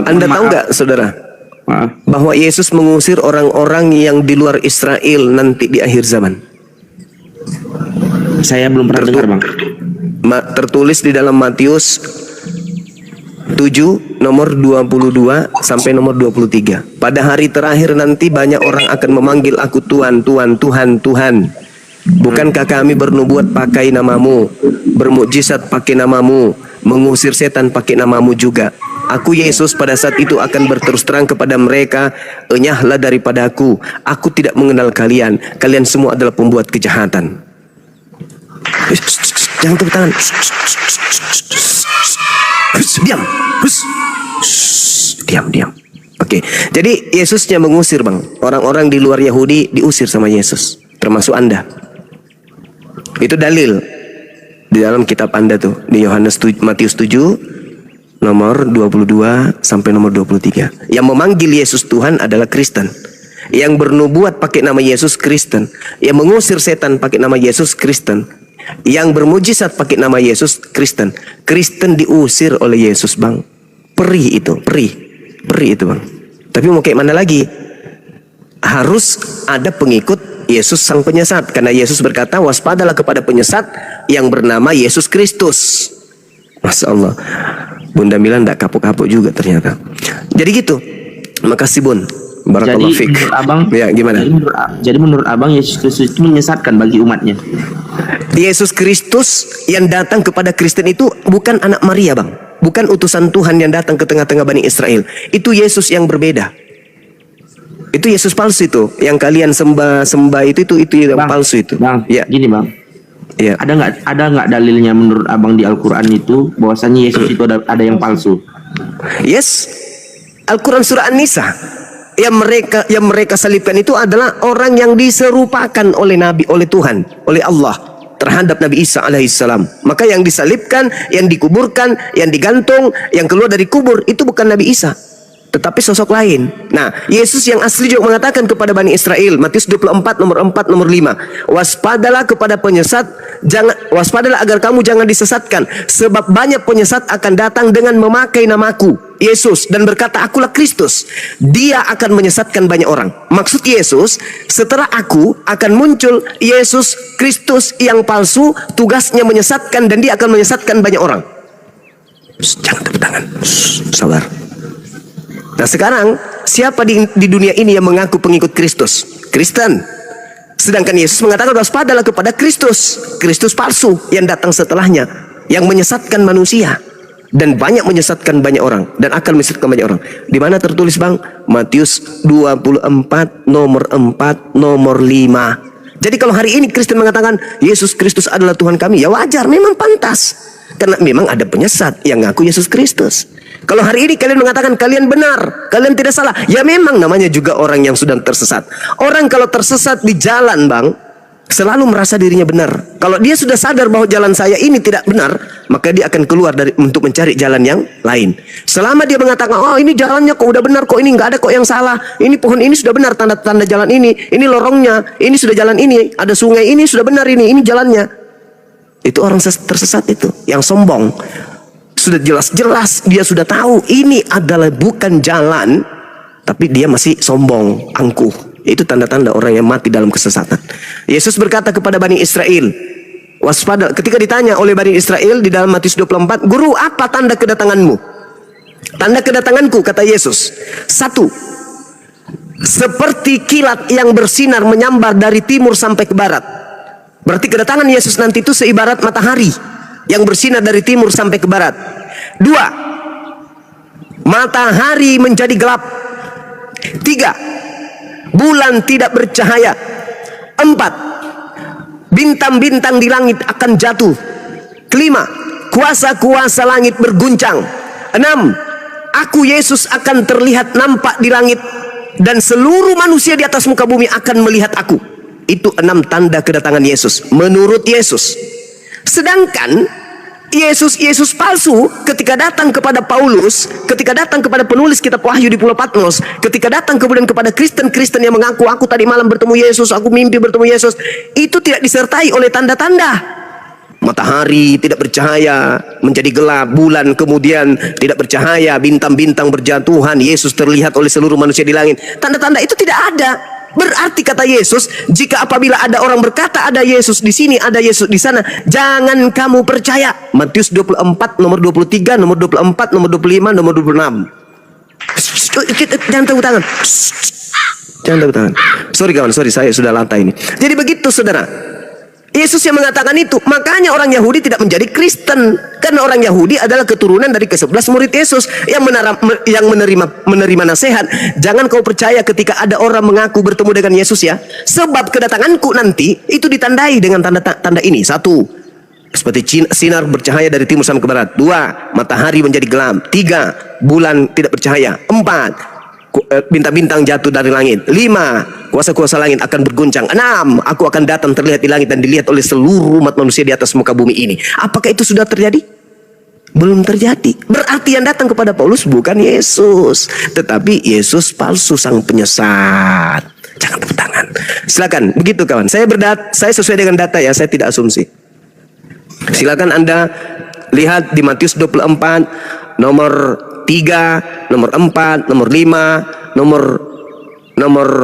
Anda tahu nggak, saudara, bahwa Yesus mengusir orang-orang yang di luar Israel nanti di akhir zaman? Saya belum pernah dengar, Bang. Tertulis di dalam Matius 7 nomor 22 sampai nomor 23. Pada hari terakhir nanti banyak orang akan memanggil aku Tuhan, Tuhan, Tuhan, Tuhan. Bukankah kami bernubuat pakai namamu, bermukjizat pakai namamu, mengusir setan pakai namamu juga? Aku Yesus pada saat itu akan berterus terang kepada mereka, enyahlah daripadaku, aku tidak mengenal kalian, kalian semua adalah pembuat kejahatan. Jangan tepuk tangan. Diam. Oke. Jadi Yesusnya mengusir, Bang. Orang-orang di luar Yahudi diusir sama Yesus, termasuk Anda. Itu dalil di dalam kitab Anda tuh, di Matius 7 nomor 22 sampai nomor 23. Yang memanggil Yesus Tuhan adalah Kristen. Yang bernubuat pakai nama Yesus Kristen. Yang mengusir setan pakai nama Yesus Kristen. Yang bermujizat pakai nama Yesus Kristen. Kristen diusir oleh Yesus, Bang. Perih itu, perih itu, Bang. Tapi mau kayak mana lagi? Harus ada pengikut Yesus sang penyesat. Karena Yesus berkata, waspadalah kepada penyesat yang bernama Yesus Kristus. Masya Allah. Bunda Milan tidak kapok-kapok juga ternyata. Jadi gitu. Makasih Bun. Barakallahu Jadi fiik. menurut abang, Ya gimana? Jadi menurut abang Yesus Kristus itu menyesatkan bagi umatnya. Yesus Kristus yang datang kepada Kristen itu bukan anak Maria, Bang. Bukan utusan Tuhan yang datang ke tengah-tengah Bani Israel. Itu Yesus yang berbeda. Itu Yesus palsu itu. Yang kalian sembah itu yang Bang, palsu itu. Bang, Ya. gini Bang. Ya. Ada nggak dalilnya menurut abang di Al-Quran itu bahwasanya Yesus itu ada yang palsu? Yes. Al-Quran surah An-Nisa. Yang mereka salibkan itu adalah orang yang diserupakan oleh Nabi, oleh Tuhan, oleh Allah terhadap Nabi Isa alaihissalam. Maka yang disalibkan, yang dikuburkan, yang digantung, yang keluar dari kubur itu bukan Nabi Isa, tetapi sosok lain. Nah, Yesus yang asli juga mengatakan kepada Bani Israel, Matius 24 nomor 4 nomor 5, waspadalah kepada penyesat, waspadalah agar kamu jangan disesatkan, sebab banyak penyesat akan datang dengan memakai namaku, Yesus, dan berkata akulah Kristus. Dia akan menyesatkan banyak orang. Maksud Yesus, setelah aku akan muncul Yesus Kristus yang palsu, tugasnya menyesatkan dan dia akan menyesatkan banyak orang. Jangan tepuk tangan. Sabar. Nah sekarang siapa di dunia ini yang mengaku pengikut Kristus? Kristen. Sedangkan Yesus mengatakan waspadalah kepada Kristus. Kristus palsu yang datang setelahnya, yang menyesatkan manusia dan banyak menyesatkan banyak orang dan akan menyesatkan banyak orang. Di mana tertulis, Bang? Matius 24 nomor 4 nomor 5. Jadi kalau hari ini Kristen mengatakan Yesus Kristus adalah Tuhan kami, ya wajar, memang pantas. Karena memang ada penyesat yang ngaku Yesus Kristus. Kalau hari ini kalian mengatakan kalian benar, kalian tidak salah, ya memang namanya juga orang yang sudah tersesat. Orang kalau tersesat di jalan, Bang, selalu merasa dirinya benar. Kalau dia sudah sadar bahwa jalan saya ini tidak benar, maka dia akan keluar untuk mencari jalan yang lain. Selama dia mengatakan, oh ini jalannya kok udah benar, kok ini nggak ada kok yang salah, ini pohon ini sudah benar, tanda-tanda jalan ini lorongnya, ini sudah jalan ini, ada sungai ini sudah benar, ini jalannya. Itu orang tersesat itu, yang sombong. Sudah jelas-jelas dia sudah tahu ini adalah bukan jalan, tapi dia masih sombong, angkuh. Itu tanda-tanda orang yang mati dalam kesesatan. Yesus berkata kepada Bani Israel, waspada, ketika ditanya oleh Bani Israel di dalam Matius 24, Guru, apa tanda kedatanganmu? Tanda kedatanganku, kata Yesus, 1, seperti kilat yang bersinar menyambar dari timur sampai ke barat. Berarti kedatangan Yesus nanti itu seibarat matahari yang bersinar dari timur sampai ke barat. 2, matahari menjadi gelap. 3, bulan tidak bercahaya. 4, bintang-bintang di langit akan jatuh. 5, kuasa-kuasa langit berguncang. 6, aku Yesus akan terlihat nampak di langit dan seluruh manusia di atas muka bumi akan melihat aku. Itu 6 tanda kedatangan Yesus menurut Yesus. Sedangkan Yesus palsu ketika datang kepada Paulus, ketika datang kepada penulis kitab Wahyu di Pulau Patmos, ketika datang kemudian kepada Kristen-Kristen yang mengaku aku tadi malam bertemu Yesus, aku mimpi bertemu Yesus, itu tidak disertai oleh tanda-tanda. Matahari tidak bercahaya menjadi gelap, bulan kemudian tidak bercahaya, bintang-bintang berjatuhan, Yesus terlihat oleh seluruh manusia di langit. Tanda-tanda itu tidak ada. Berarti kata Yesus, jika apabila ada orang berkata ada Yesus di sini, ada Yesus di sana, jangan kamu percaya. Matius 24 nomor 23, nomor 24, nomor 25, nomor 26. Jangan tepuk tangan. Jangan tepuk tangan. Sorry kawan, saya sudah lantai ini. Jadi begitu saudara. Yesus yang mengatakan itu, makanya orang Yahudi tidak menjadi Kristen, karena orang Yahudi adalah keturunan dari ke-11 murid Yesus yang menerima nasihat. Jangan kau percaya ketika ada orang mengaku bertemu dengan Yesus ya, sebab kedatanganku nanti itu ditandai dengan tanda-tanda ini. 1, seperti sinar bercahaya dari timur sampai ke barat. 2, matahari menjadi gelap. 3, bulan tidak bercahaya. 4, bintang-bintang jatuh dari langit. 5, kuasa-kuasa langit akan berguncang. 6, aku akan datang terlihat di langit dan dilihat oleh seluruh umat manusia di atas muka bumi ini. Apakah itu sudah terjadi? Belum terjadi. Berarti yang datang kepada Paulus bukan Yesus, tetapi Yesus palsu, sang penyesat. Jangan tepuk tangan. Silakan. Begitu kawan. Saya sesuai dengan data ya, saya tidak asumsi. Silakan Anda lihat di Matius 24 nomor 3, nomor 4, nomor 5, nomor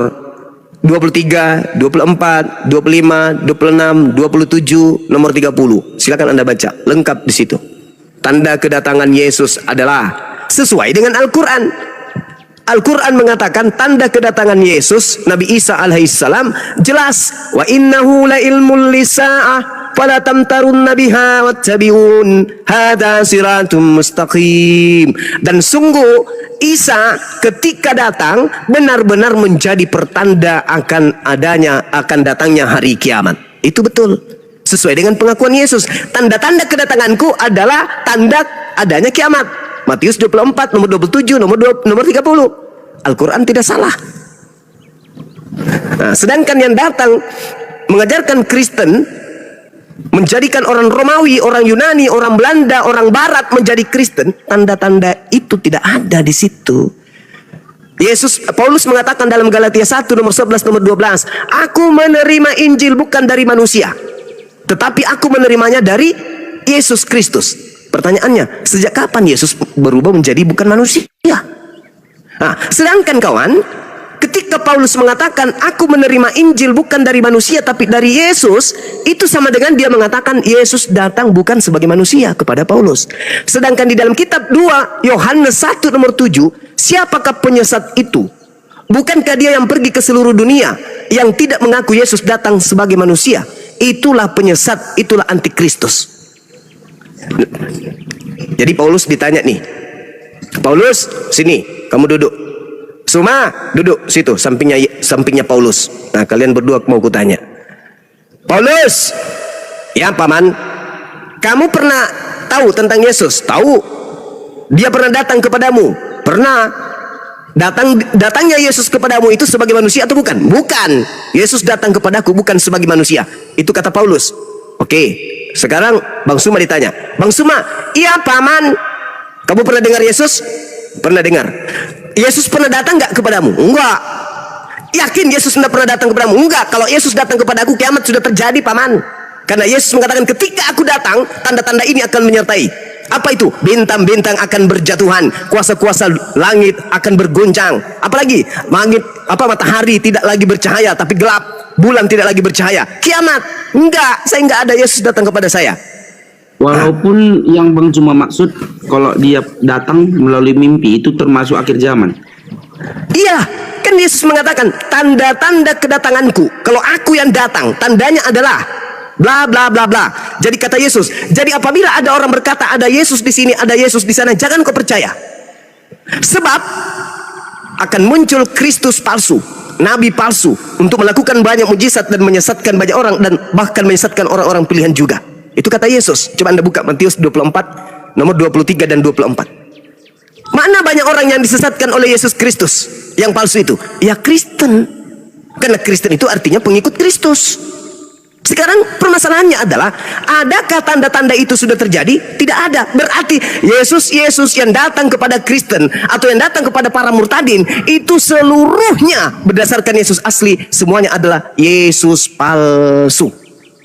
23, 24, 25, 26, 27, nomor 30. Silakan Anda baca lengkap di situ. Tanda kedatangan Yesus adalah sesuai dengan Al-Quran. Al-Quran mengatakan tanda kedatangan Yesus, Nabi Isa alaihissalam, jelas. Wa innahu la ilmul lisa'ah fala tamtarunna biha wattabi'un hadha siratum mustaqim. Dan sungguh Isa ketika datang benar-benar menjadi pertanda akan datangnya hari kiamat. Itu betul. Sesuai dengan pengakuan Yesus, tanda-tanda kedatanganku adalah tanda adanya kiamat. Matius 24, nomor 27, nomor 30. Al-Quran tidak salah. Nah, sedangkan yang datang mengajarkan Kristen, menjadikan orang Romawi, orang Yunani, orang Belanda, orang Barat menjadi Kristen, tanda-tanda itu tidak ada di situ. Paulus mengatakan dalam Galatia 1 nomor 11 nomor 12, aku menerima Injil bukan dari manusia, tetapi aku menerimanya dari Yesus Kristus. Pertanyaannya, sejak kapan Yesus berubah menjadi bukan manusia? Nah, sedangkan kawan, ketika Paulus mengatakan aku menerima Injil bukan dari manusia tapi dari Yesus, itu sama dengan dia mengatakan Yesus datang bukan sebagai manusia kepada Paulus. Sedangkan di dalam kitab 2 Yohanes 1 nomor 7, siapakah penyesat itu? Bukankah dia yang pergi ke seluruh dunia yang tidak mengaku Yesus datang sebagai manusia? Itulah penyesat, itulah antikristus. Jadi Paulus ditanya nih, Paulus sini, kamu duduk. Suma duduk situ, sampingnya Paulus. Nah, kalian berdua mau kutanya. Paulus, ya paman, kamu pernah tahu tentang Yesus? Tahu. Dia pernah datang kepadamu? Pernah. Datangnya Yesus kepadamu itu sebagai manusia atau bukan? Bukan. Yesus datang kepadaku bukan sebagai manusia. Itu kata Paulus. Oke, sekarang Bang Suma ditanya. Bang Suma, iya paman, kamu pernah dengar Yesus? Pernah dengar. Yesus pernah datang nggak kepadamu? Enggak. Yakin Yesus tidak pernah datang kepadamu? Enggak. Kalau Yesus datang kepadaku, kiamat sudah terjadi paman. Karena Yesus mengatakan ketika aku datang, tanda-tanda ini akan menyertai. Apa itu? Bintang-bintang akan berjatuhan, kuasa-kuasa langit akan bergoncang. Apalagi matahari tidak lagi bercahaya tapi gelap, bulan tidak lagi bercahaya. Kiamat? Enggak, saya enggak ada Yesus datang kepada saya. Walaupun yang Bang cuma maksud kalau dia datang melalui mimpi itu termasuk akhir zaman. Iya, kan Yesus mengatakan tanda-tanda kedatanganku. Kalau aku yang datang, tandanya adalah bla bla bla bla. Jadi kata Yesus, jadi apabila ada orang berkata ada Yesus di sini, ada Yesus di sana, jangan kau percaya. Sebab akan muncul Kristus palsu, nabi palsu untuk melakukan banyak mujizat dan menyesatkan banyak orang dan bahkan menyesatkan orang-orang pilihan juga. Itu kata Yesus. Coba Anda buka Matius 24 nomor 23 dan 24. Mana banyak orang yang disesatkan oleh Yesus Kristus yang palsu itu? Ya Kristen. Karena Kristen itu artinya pengikut Kristus. Sekarang permasalahannya adalah, adakah tanda-tanda itu sudah terjadi? Tidak ada. Berarti Yesus yang datang kepada Kristen atau yang datang kepada para murtadin itu seluruhnya berdasarkan Yesus asli, semuanya adalah Yesus palsu.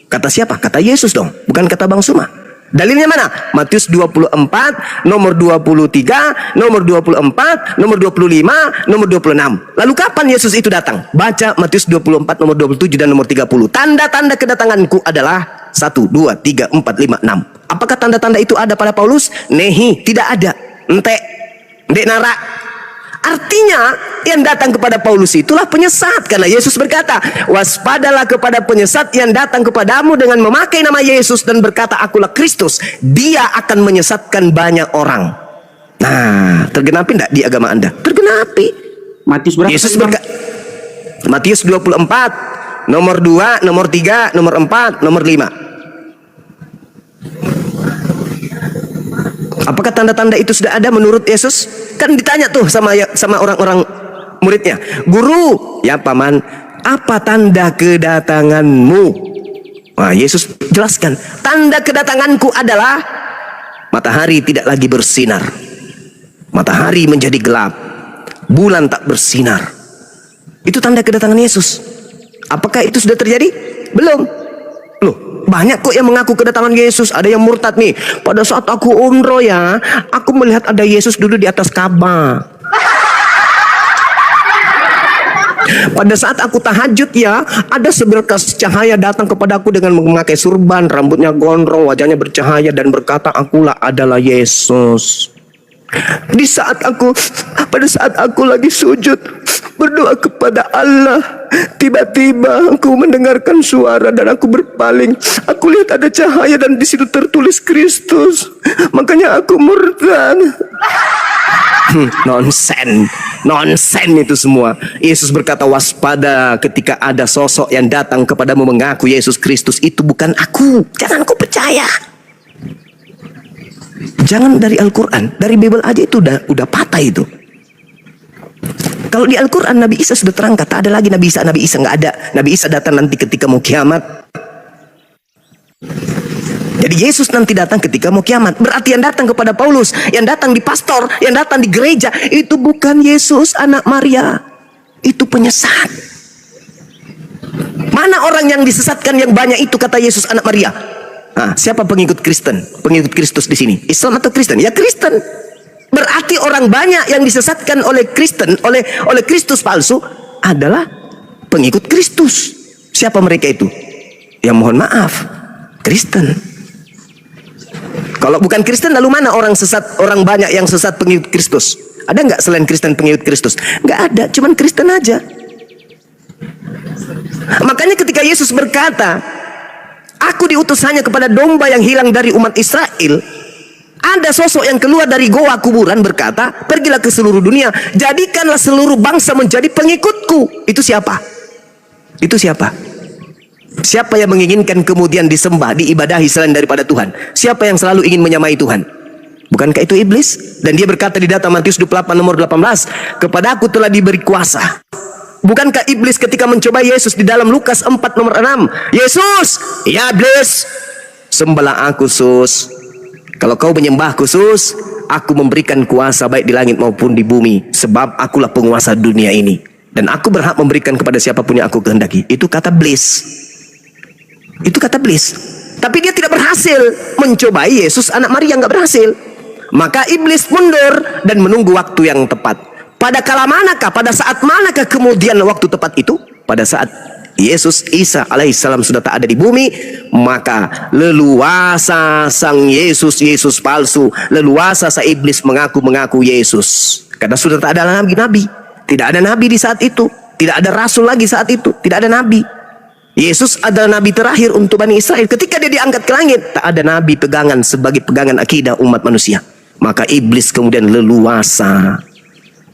Kata siapa? Kata Yesus dong, bukan kata Bang Suma. Dalilnya mana? Matius 24, nomor 23, nomor 24, nomor 25, nomor 26. Lalu kapan Yesus itu datang? Baca Matius 24, nomor 27 dan nomor 30. Tanda-tanda kedatanganku adalah 1, 2, 3, 4, 5, 6. Apakah tanda-tanda itu ada pada Paulus? Nehi, tidak ada. Ndek nara. Artinya yang datang kepada Paulus itulah penyesat. Karena Yesus berkata, waspadalah kepada penyesat yang datang kepadamu dengan memakai nama Yesus dan berkata akulah Kristus. Dia akan menyesatkan banyak orang. Nah, tergenapi tidak di agama Anda? Tergenapi. Matius berapa? Yesus Matius 24, nomor 2, nomor 3, nomor 4, nomor 5. Apakah tanda-tanda itu sudah ada menurut Yesus? Kan ditanya tuh sama orang-orang muridnya. Guru, ya paman, apa tanda kedatanganmu? Wah, Yesus jelaskan. Tanda kedatanganku adalah matahari tidak lagi bersinar. Matahari menjadi gelap. Bulan tak bersinar. Itu tanda kedatangan Yesus. Apakah itu sudah terjadi? Belum. Loh, banyak kok yang mengaku kedatangan Yesus. Ada yang murtad nih. Pada saat aku umroh ya, aku melihat ada Yesus duduk di atas Ka'bah. Pada saat aku tahajud ya, ada seberkas cahaya datang kepadaku dengan memakai surban, rambutnya gondrong, wajahnya bercahaya dan berkata, akulah adalah Yesus. Pada saat aku lagi sujud berdoa kepada Allah, tiba-tiba aku mendengarkan suara dan aku berpaling. Aku lihat ada cahaya dan di situ tertulis Kristus. Makanya aku murtad. Nonsen itu semua. Yesus berkata, waspada ketika ada sosok yang datang kepadamu mengaku Yesus Kristus itu bukan aku. Jangan kau percaya. Jangan dari Al-Quran, dari Bible aja itu udah patah itu. Kalau di Al-Quran Nabi Isa sudah terangkat, tak ada lagi Nabi Isa nggak ada. Nabi Isa datang nanti ketika mau kiamat. Jadi Yesus nanti datang ketika mau kiamat. Berarti yang datang kepada Paulus, yang datang di pastor, yang datang di gereja, itu bukan Yesus anak Maria. Itu penyesat. Mana orang yang disesatkan yang banyak itu kata Yesus anak Maria? Nah, siapa pengikut Kristen? Pengikut Kristus di sini? Islam atau Kristen? Ya Kristen. Berarti orang banyak yang disesatkan oleh Kristen, oleh Kristus palsu adalah pengikut Kristus. Siapa mereka itu? Ya mohon maaf, Kristen. Kalau bukan Kristen, lalu mana orang sesat, orang banyak yang sesat pengikut Kristus? Ada nggak selain Kristen pengikut Kristus? Nggak ada, cuman Kristen aja. Makanya ketika Yesus berkata, aku diutus hanya kepada domba yang hilang dari umat Israel, ada sosok yang keluar dari goa kuburan berkata, pergilah ke seluruh dunia, jadikanlah seluruh bangsa menjadi pengikutku. Itu siapa? Itu siapa? Siapa yang menginginkan kemudian disembah, diibadahi selain daripada Tuhan? Siapa yang selalu ingin menyamai Tuhan? Bukankah itu iblis? Dan dia berkata di data Matius 28 nomor 18, kepadaku telah diberi kuasa. Bukankah iblis ketika mencoba Yesus di dalam Lukas 4 nomor 6, Yesus, ya iblis, sembahlah aku sus. Kalau kau menyembahku sus, aku memberikan kuasa baik di langit maupun di bumi, sebab akulah penguasa dunia ini, dan aku berhak memberikan kepada siapapun yang aku kehendaki. Itu kata iblis. Itu kata iblis. Tapi dia tidak berhasil mencobai Yesus anak Maria, nggak berhasil. Maka iblis mundur dan menunggu waktu yang tepat. Pada kala manakah, pada saat manakah kemudian waktu tepat itu? Pada saat Yesus Isa alaihissalam sudah tak ada di bumi, maka leluasa sang Yesus palsu, leluasa sang iblis mengaku Yesus. Karena sudah tak ada nabi-nabi. Tidak ada nabi di saat itu. Tidak ada rasul lagi saat itu. Tidak ada nabi. Yesus adalah nabi terakhir untuk Bani Israel. Ketika dia diangkat ke langit, tak ada nabi pegangan sebagai pegangan akidah umat manusia. Maka iblis kemudian leluasa.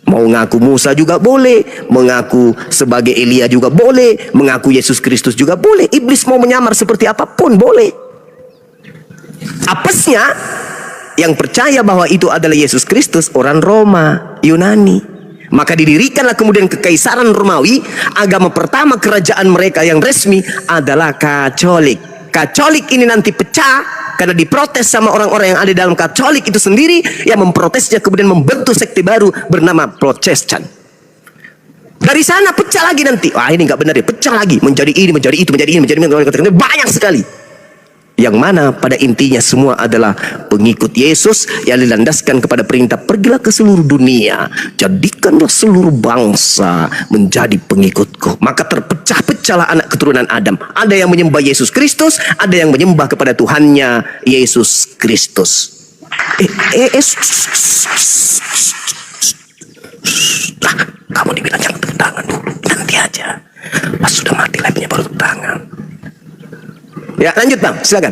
Mau ngaku Musa juga boleh, mengaku sebagai Elia juga boleh, mengaku Yesus Kristus juga boleh. Iblis mau menyamar seperti apapun boleh. Apesnya yang percaya bahwa itu adalah Yesus Kristus orang Roma, Yunani. Maka didirikanlah kemudian kekaisaran Romawi. Agama pertama kerajaan mereka yang resmi adalah Katolik. Katolik ini nanti pecah karena diprotes sama orang-orang yang ada dalam Katolik itu sendiri, yang memprotesnya kemudian membentuk sekte baru bernama Protestan. Dari sana pecah lagi nanti. Wah, ini nggak benar ya, pecah lagi menjadi ini, menjadi itu, menjadi ini, menjadi ini, banyak sekali. Yang mana pada intinya semua adalah pengikut Yesus yang dilandaskan kepada perintah pergilah ke seluruh dunia, jadikanlah seluruh bangsa menjadi pengikutku. Maka terpecah-pecahlah anak keturunan Adam. Ada yang menyembah Yesus Kristus, ada yang menyembah kepada Tuhannya Yesus Kristus. Lah, kamu dibilang jangan tepuk tangan dulu, nanti aja. Pas sudah mati live-nya baru tepuk tangan. Ya, lanjut Bang, silakan.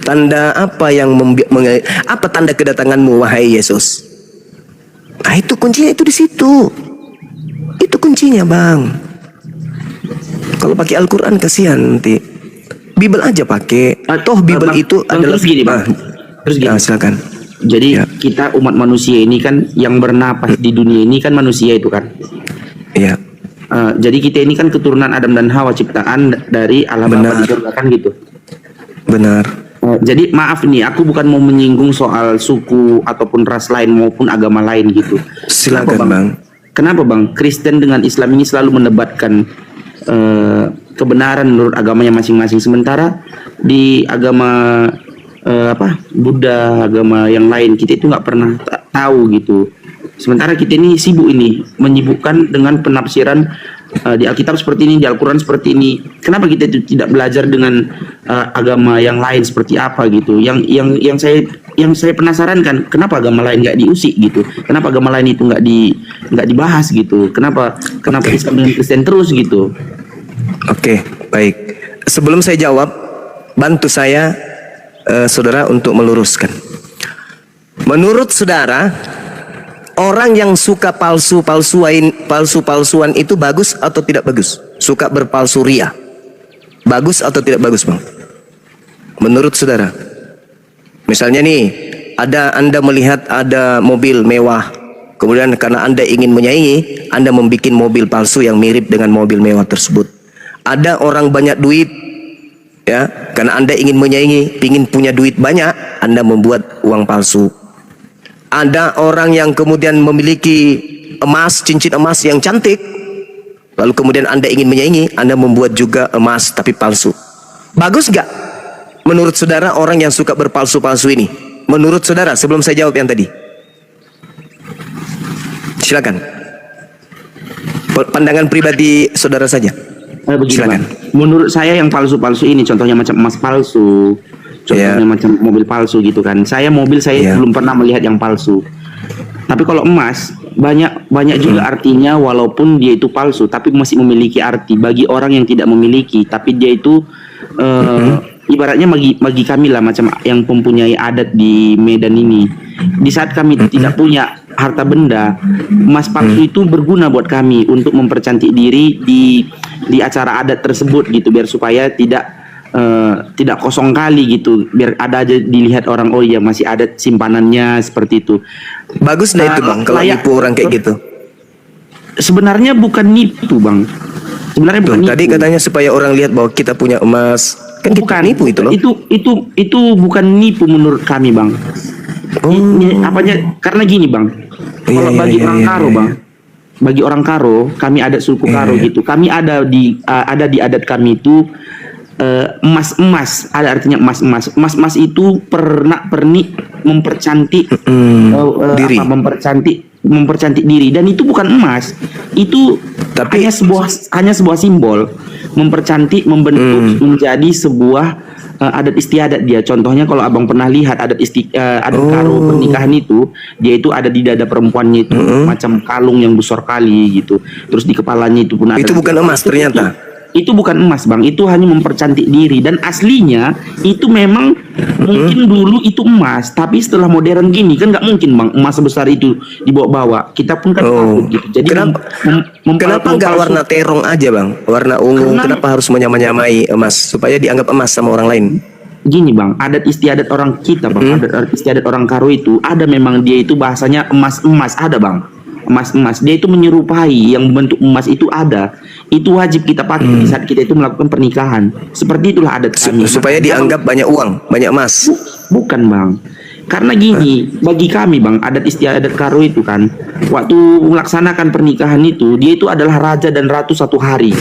Tanda apa yang apa tanda kedatanganmu wahai Yesus? Nah, itu kuncinya, itu di situ. Itu kuncinya, Bang. Kalau pakai Al-Qur'an kasihan nanti. Bible aja pakai. Toh Bible itu adalah terus gini, Bang. Terus gini. Ya, silakan. Jadi Ya. kita umat manusia ini kan yang bernapas di dunia ini kan manusia itu kan. Iya. Jadi kita ini kan keturunan Adam dan Hawa, ciptaan dari alam Bapa di surga kan gitu. Benar. Jadi maaf nih, aku bukan mau menyinggung soal suku ataupun ras lain maupun agama lain gitu. Silakan, Kenapa, Bang. Kenapa Bang? Kristen dengan Islam ini selalu mendebatkan kebenaran menurut agamanya masing-masing, sementara di agama Buddha, agama yang lain kita itu nggak pernah tahu gitu. Sementara kita ini sibuk ini menyibukkan dengan penafsiran di Alkitab seperti ini, di Al-Quran seperti ini. Kenapa kita itu tidak belajar dengan agama yang lain seperti apa gitu? Yang saya penasaran kan, kenapa agama lain nggak diusik gitu? Kenapa agama lain itu nggak dibahas gitu? Kenapa Islam dengan Kristen terus gitu? Oke, baik. Sebelum saya jawab, bantu saya saudara untuk meluruskan. Menurut saudara, orang yang suka palsu-palsuan itu bagus atau tidak bagus? Suka berpalsu ria, bagus atau tidak bagus, Bang? Menurut saudara, misalnya nih, Anda melihat ada mobil mewah, kemudian karena Anda ingin menyaingi, Anda membuat mobil palsu yang mirip dengan mobil mewah tersebut. Ada orang banyak duit, ya, karena Anda ingin menyaingi, ingin punya duit banyak, Anda membuat uang palsu. Ada orang yang kemudian memiliki emas, cincin emas yang cantik, lalu kemudian Anda ingin menyaingi, Anda membuat juga emas tapi palsu. Bagus gak menurut saudara orang yang suka berpalsu-palsu ini? Menurut saudara, sebelum saya jawab yang tadi, silakan. Pandangan pribadi saudara saja. Begini, Silakan. Bang. Menurut saya yang palsu-palsu ini, contohnya macam emas palsu, contohnya macam mobil palsu gitu kan. Mobil saya belum pernah melihat yang palsu. Tapi kalau emas banyak juga artinya, walaupun dia itu palsu, tapi masih memiliki arti bagi orang yang tidak memiliki. Tapi dia itu ibaratnya bagi kami lah, macam yang mempunyai adat di Medan ini. Di saat kami tidak punya harta benda, emas palsu itu berguna buat kami untuk mempercantik diri di acara adat tersebut gitu, biar supaya tidak kosong kali gitu, biar ada aja dilihat orang, oh iya masih ada simpanannya seperti itu. Bagus nah itu, Bang, kalau nipu orang kayak gitu. Sebenarnya bukan nipu, Bang. Sebenarnya bukan nipu. Tadi katanya supaya orang lihat bahwa kita punya emas. Kan bukan nipu itu loh. Itu bukan nipu menurut kami, Bang. Karena gini, Bang. Kalau bagi orang Karo, Bang. Bagi orang Karo, kami adat suku Karo gitu. Kami ada di adat kami itu emas-emas, ada artinya emas-emas. Emas-emas itu pernik mempercantik diri. Mempercantik diri, dan itu bukan emas. Itu tapi hanya sebuah simbol mempercantik, membentuk menjadi sebuah adat istiadat dia. Contohnya kalau abang pernah lihat adat Karo pernikahan itu, dia itu ada di dada perempuannya itu macam kalung yang besar kali gitu. Terus di kepalanya itu pun ada. Itu bukan emas ternyata. Itu bukan emas, Bang. Itu hanya mempercantik diri, dan aslinya itu memang mungkin dulu itu emas, tapi setelah modern gini kan nggak mungkin, Bang, emas sebesar itu dibawa-bawa. Kita pun kan takut gitu. Jadi kenapa nggak warna terong aja, Bang? Warna ungu. Kenapa harus menyamai emas supaya dianggap emas sama orang lain? Gini, Bang, adat istiadat orang kita, Bang, adat istiadat orang Karo itu ada, memang dia itu bahasanya emas-emas, ada, Bang. Emas-emas, dia itu menyerupai yang bentuk emas itu ada. Itu wajib kita pakai di saat kita itu melakukan pernikahan. Seperti itulah adat kami. Supaya dianggap banyak uang, banyak emas. Bukan, Bang. Karena gini, bagi kami, Bang, adat istiadat Karo itu kan, waktu melaksanakan pernikahan itu, dia itu adalah raja dan ratu satu hari.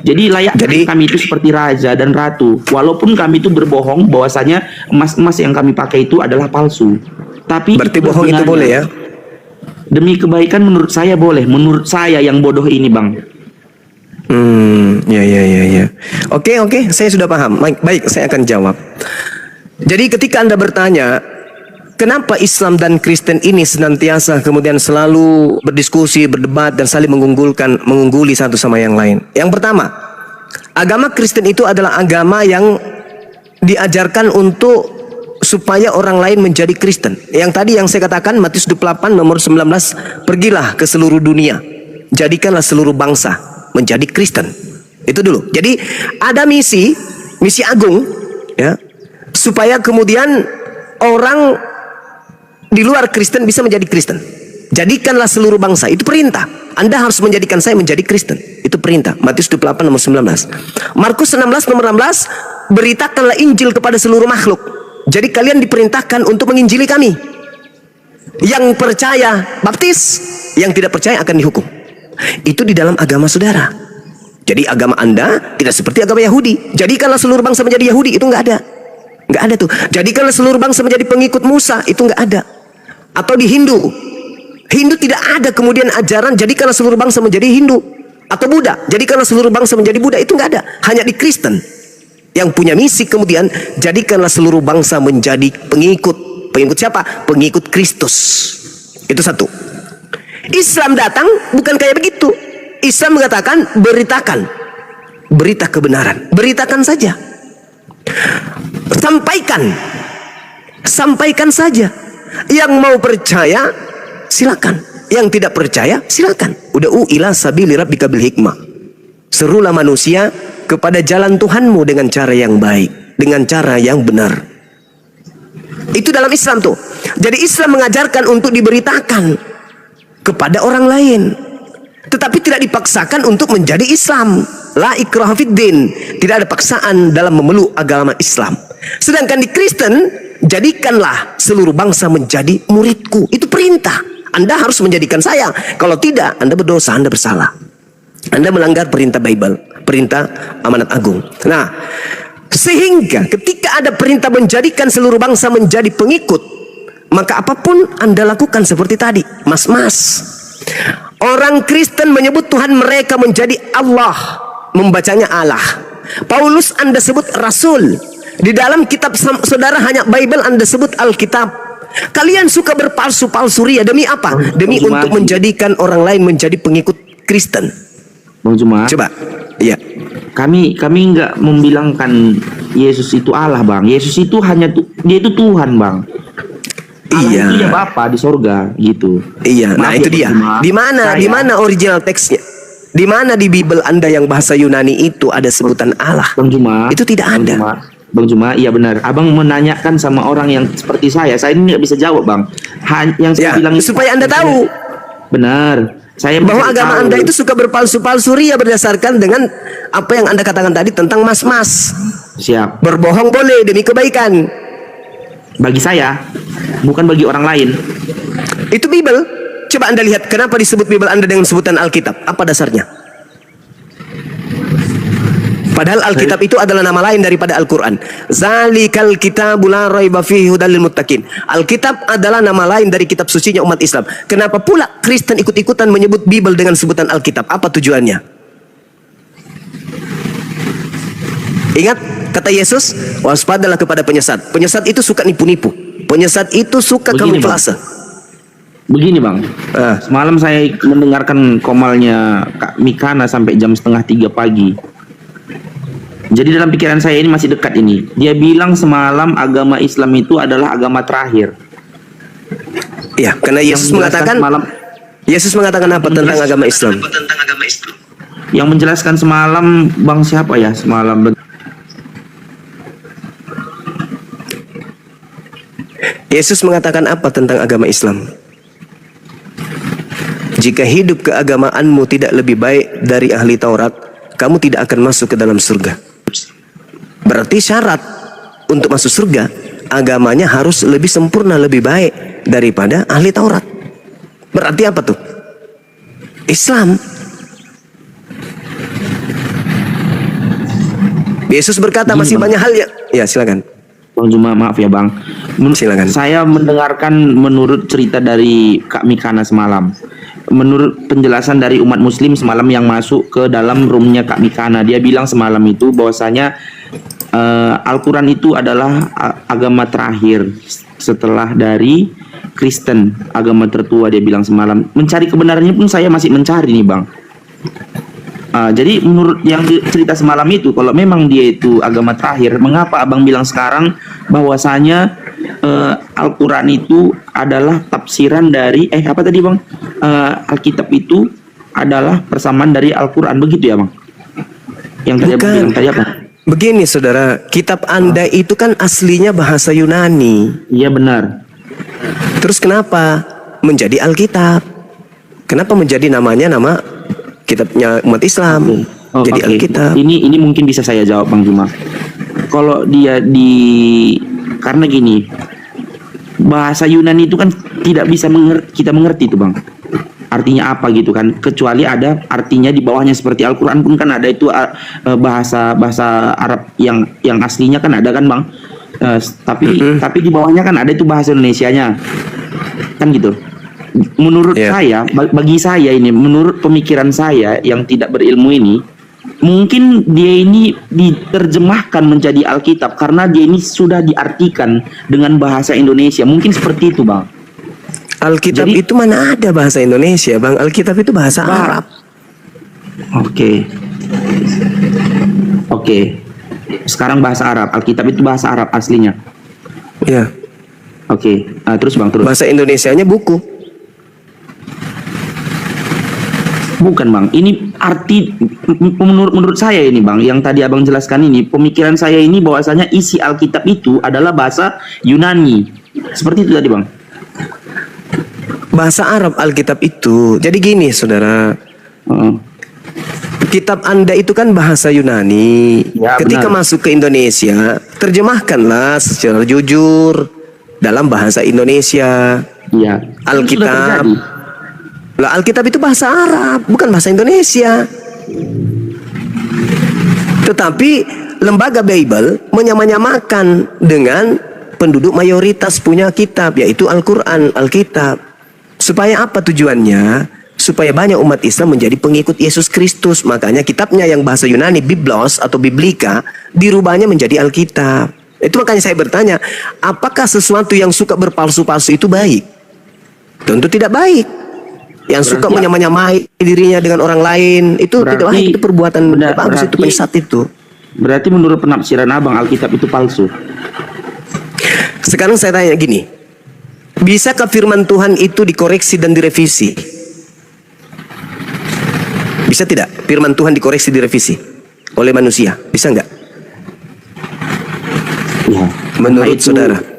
Jadi kami itu seperti raja dan ratu. Walaupun kami itu berbohong bahwasanya emas-emas yang kami pakai itu adalah palsu. Tapi berarti bohong itu boleh ya? Demi kebaikan menurut saya boleh. Menurut saya yang bodoh ini, Bang. Ya. Oke, saya sudah paham. Baik, saya akan jawab. Jadi ketika Anda bertanya, kenapa Islam dan Kristen ini senantiasa kemudian selalu berdiskusi, berdebat, dan saling mengungguli satu sama yang lain. Yang pertama, agama Kristen itu adalah agama yang diajarkan untuk supaya orang lain menjadi Kristen. Yang tadi yang saya katakan, Matius 28 nomor 19, pergilah ke seluruh dunia, jadikanlah seluruh bangsa menjadi Kristen. Itu dulu. Jadi ada misi agung, ya, supaya kemudian orang di luar Kristen bisa menjadi Kristen. Jadikanlah seluruh bangsa, itu perintah. Anda harus menjadikan saya menjadi Kristen. Itu Itu perintah. Matius 28 nomor 19. Markus 16 nomor 16, beritakanlah Injil kepada seluruh makhluk. Jadi kalian diperintahkan untuk menginjili kami. Yang percaya baptis, yang tidak percaya akan dihukum. Itu di dalam agama saudara. Jadi agama Anda tidak seperti agama Yahudi. Jadikanlah seluruh bangsa menjadi Yahudi, itu nggak ada. Nggak ada tuh. Jadikanlah seluruh bangsa menjadi pengikut Musa, itu nggak ada. Atau di Hindu. Hindu tidak ada kemudian ajaran jadikanlah seluruh bangsa menjadi Hindu. Atau Buddha, jadikanlah seluruh bangsa menjadi Buddha, itu nggak ada. Hanya di Kristen yang punya misi kemudian jadikanlah seluruh bangsa menjadi pengikut. Pengikut siapa? Pengikut Kristus. Itu satu. Islam datang bukan kayak begitu. Islam mengatakan beritakan, berita kebenaran, beritakan saja, sampaikan saja. Yang mau percaya silakan, yang tidak percaya silakan. Udah ila sabili rabbika bil hikmah. Serulah manusia kepada jalan Tuhanmu dengan cara yang baik, dengan cara yang benar. Itu dalam Islam tuh. Jadi Islam mengajarkan untuk diberitakan kepada orang lain, tetapi tidak dipaksakan untuk menjadi Islam. La ikraha fid din. Tidak ada paksaan dalam memeluk agama Islam. Sedangkan di Kristen, jadikanlah seluruh bangsa menjadi muridku. Itu perintah. Anda harus menjadikan saya. Kalau tidak, Anda berdosa, Anda bersalah. Anda melanggar perintah Bible, perintah amanat agung. Nah, sehingga ketika ada perintah menjadikan seluruh bangsa menjadi pengikut, maka apapun Anda lakukan seperti tadi, mas-mas. Orang Kristen menyebut Tuhan mereka menjadi Allah, membacanya Allah. Paulus Anda sebut Rasul. Di dalam kitab saudara hanya Bible Anda sebut Alkitab. Kalian suka berpalsu-palsu ria demi apa? Demi untuk menjadikan orang lain menjadi pengikut Kristen. Bang Juma. Coba, iya. Kami nggak membilangkan Yesus itu Allah, Bang. Yesus itu dia itu Tuhan, Bang. Allah Iya. itu ya Bapa di sorga gitu. Iya, nah Maaf itu ya, dia. Bang Juma. Di mana original teksnya? Di mana di Bible Anda yang bahasa Yunani itu ada sebutan Allah? Bang Juma. Itu tidak ada. Bang Juma, iya benar. Abang menanyakan sama orang yang seperti saya ini nggak bisa jawab, Bang. Yang saya Ya, bilang supaya Anda tahu. Benar. Saya Bahwa bisa agama tahu. Anda itu suka berpalsu-palsu ria berdasarkan dengan apa yang Anda katakan tadi tentang mas-mas. Siap. Berbohong boleh demi kebaikan. Bagi saya, bukan bagi orang lain. Itu Bible. Coba Anda lihat kenapa disebut Bible Anda dengan sebutan Alkitab. Apa dasarnya? Padahal Alkitab itu adalah nama lain daripada Al-Quran. Zalikal kitabul la raiba fihi hudal lil muttaqin. Alkitab adalah nama lain dari kitab sucinya umat Islam. Kenapa pula Kristen ikut-ikutan menyebut Bible dengan sebutan Alkitab? Apa tujuannya? Ingat kata Yesus, waspadalah kepada penyesat. Penyesat itu suka nipu-nipu. Penyesat itu suka Begini, kamuflase. Begini, Bang. Semalam saya mendengarkan komalnya Kak Mikana sampai jam 2:30 pagi. Jadi dalam pikiran saya ini masih dekat ini. Dia bilang semalam agama Islam itu adalah agama terakhir. Ya, karena Yesus mengatakan Yesus mengatakan apa tentang agama Islam? Yang menjelaskan semalam Bang siapa ya semalam? Yesus mengatakan apa tentang agama Islam? Jika hidup keagamaanmu tidak lebih baik dari ahli Taurat, kamu tidak akan masuk ke dalam surga. Berarti syarat untuk masuk surga, agamanya harus lebih sempurna, lebih baik daripada ahli Taurat. Berarti apa tuh? Islam. Yesus berkata masih banyak hal ya silakan. Bang Juma, maaf ya Bang. Silakan. Saya mendengarkan menurut cerita dari Kak Mikana semalam. Menurut penjelasan dari umat muslim semalam yang masuk ke dalam roomnya Kak Mikana, dia bilang semalam itu bahwasanya Al-Quran itu adalah agama terakhir setelah dari Kristen, agama tertua. Dia bilang semalam. Mencari kebenarannya pun saya masih mencari nih Bang. Jadi menurut yang cerita semalam itu, kalau memang dia itu agama terakhir, mengapa abang bilang sekarang bahwasanya Al-Quran itu adalah tafsiran dari apa tadi Bang? Alkitab itu adalah persamaan dari Al-Quran, begitu ya Bang? Yang tadi abang bilang tadi apa? Begini saudara, kitab Anda itu kan aslinya bahasa Yunani. Iya benar. Terus kenapa menjadi Alkitab? Kenapa menjadi namanya nama kitabnya umat Islam. Oh, Jadi oke. Alkitab. Ini mungkin bisa saya jawab Bang Juma. Kalau karena gini, bahasa Yunani itu kan tidak bisa kita mengerti itu Bang. Artinya apa gitu kan? Kecuali ada artinya di bawahnya, seperti Al-Qur'an pun kan ada itu bahasa Arab yang aslinya kan ada kan Bang. Tapi di bawahnya kan ada itu bahasa Indonesianya. Kan gitu. Menurut saya, bagi saya ini, menurut pemikiran saya yang tidak berilmu ini, mungkin dia ini diterjemahkan menjadi Alkitab karena dia ini sudah diartikan dengan bahasa Indonesia. Mungkin seperti itu, Bang. Alkitab Jadi- itu mana ada bahasa Indonesia, Bang? Alkitab itu bahasa Arab. Oke. Sekarang bahasa Arab. Alkitab itu bahasa Arab aslinya. Ya. Oke. Terus Bang, terus. Bahasa Indonesianya buku. Bukan Bang, ini arti menurut saya ini Bang, yang tadi Abang jelaskan ini, pemikiran saya ini bahwasanya isi Alkitab itu adalah bahasa Yunani. Seperti itu tadi Bang. Bahasa Arab Alkitab itu. Jadi gini, saudara. Kitab Anda itu kan bahasa Yunani. Ya, Ketika benar. masuk ke Indonesia, terjemahkanlah secara jujur dalam bahasa Indonesia. Iya. Alkitab. Sudah terjadi. Lah, Alkitab itu bahasa Arab, bukan bahasa Indonesia. Tetapi lembaga Bible menyamakan dengan penduduk mayoritas punya kitab, yaitu Al-Quran, Alkitab. Supaya apa tujuannya? Supaya banyak umat Islam menjadi pengikut Yesus Kristus. Makanya kitabnya yang bahasa Yunani, Biblos atau Biblika, dirubahnya menjadi Alkitab. Itu makanya saya bertanya, apakah sesuatu yang suka berpalsu-palsu itu baik? Tentu tidak baik. Yang suka menyamai dirinya dengan orang lain, itu tidak baik, itu perbuatan tidak bagus, itu penyesat itu. Berarti menurut penafsiran Abang, Alkitab itu palsu. Sekarang saya tanya gini, bisakah firman Tuhan itu dikoreksi dan direvisi? Bisa tidak firman Tuhan dikoreksi direvisi oleh manusia? Bisa enggak? Ya. Menurut Itu- saudara?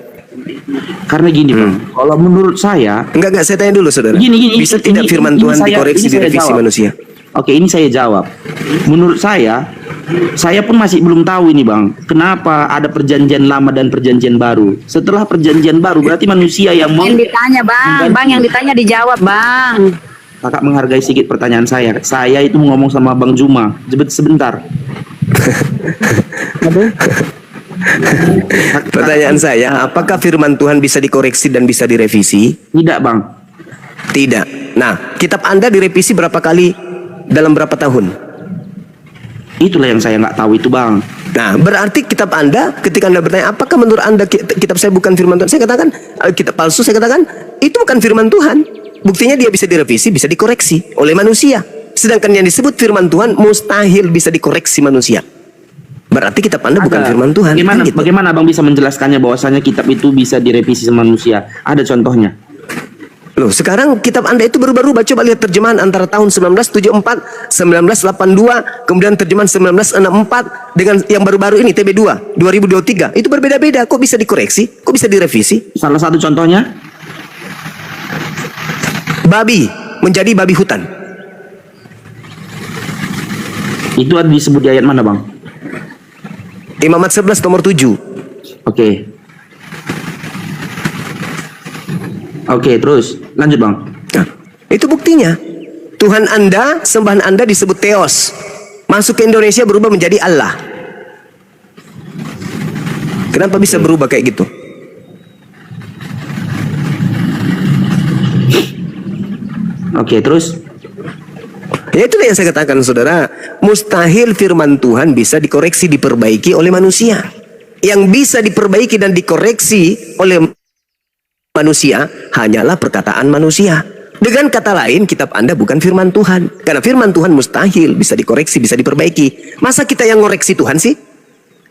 Karena gini Bang, kalau menurut saya, Enggak, saya tanya dulu saudara. Gini, Bisa ini- tidak ini- firman ini Tuhan saya- dikoreksi ini saya direvisi jawab. manusia? Oke, ini saya jawab. Menurut saya pun masih belum tahu ini Bang, kenapa ada perjanjian lama dan perjanjian baru. Setelah perjanjian baru, berarti manusia yang mau... Yang ditanya bang, yang ditanya dijawab bang. Kakak menghargai sedikit pertanyaan saya. Saya itu ngomong sama Bang Juma. Sebentar. Pertanyaan saya, apakah firman Tuhan bisa dikoreksi dan bisa direvisi? Tidak Bang. Tidak. Nah, kitab Anda direvisi berapa kali dalam berapa tahun? Itulah yang saya nggak tahu itu Bang. Nah, berarti kitab Anda, ketika Anda bertanya, apakah menurut Anda kitab saya bukan firman Tuhan? Saya katakan, kitab palsu, saya katakan, itu bukan firman Tuhan. Buktinya dia bisa direvisi, bisa dikoreksi oleh manusia. Sedangkan yang disebut firman Tuhan, mustahil bisa dikoreksi manusia. Berarti kitab Anda bukan firman Tuhan. Bagaimana, Kan gitu. bagaimana Abang bisa menjelaskannya bahwasanya kitab itu bisa direvisi sama manusia? Ada contohnya? Loh, sekarang kitab Anda itu berubah-ubah. Coba lihat terjemahan antara tahun 1974, 1982, kemudian terjemahan 1964 dengan yang baru-baru ini TB2 2023. Itu berbeda-beda. Kok bisa dikoreksi? Kok bisa direvisi? Salah satu contohnya? Babi menjadi babi hutan. Itu ada disebut di ayat mana Bang? Imamat 11 nomor 7. Oke, terus lanjut Bang. Nah, itu buktinya. Tuhan Anda, sembahan Anda disebut Theos. Masuk ke Indonesia berubah menjadi Allah. Kenapa bisa berubah kayak gitu? Oke, terus Ya itulah yang saya katakan saudara. Mustahil firman Tuhan bisa dikoreksi, diperbaiki oleh manusia. Yang bisa diperbaiki dan dikoreksi oleh manusia hanyalah perkataan manusia. Dengan kata lain, kitab Anda bukan firman Tuhan. Karena firman Tuhan mustahil bisa dikoreksi, bisa diperbaiki. Masa kita yang ngoreksi Tuhan sih?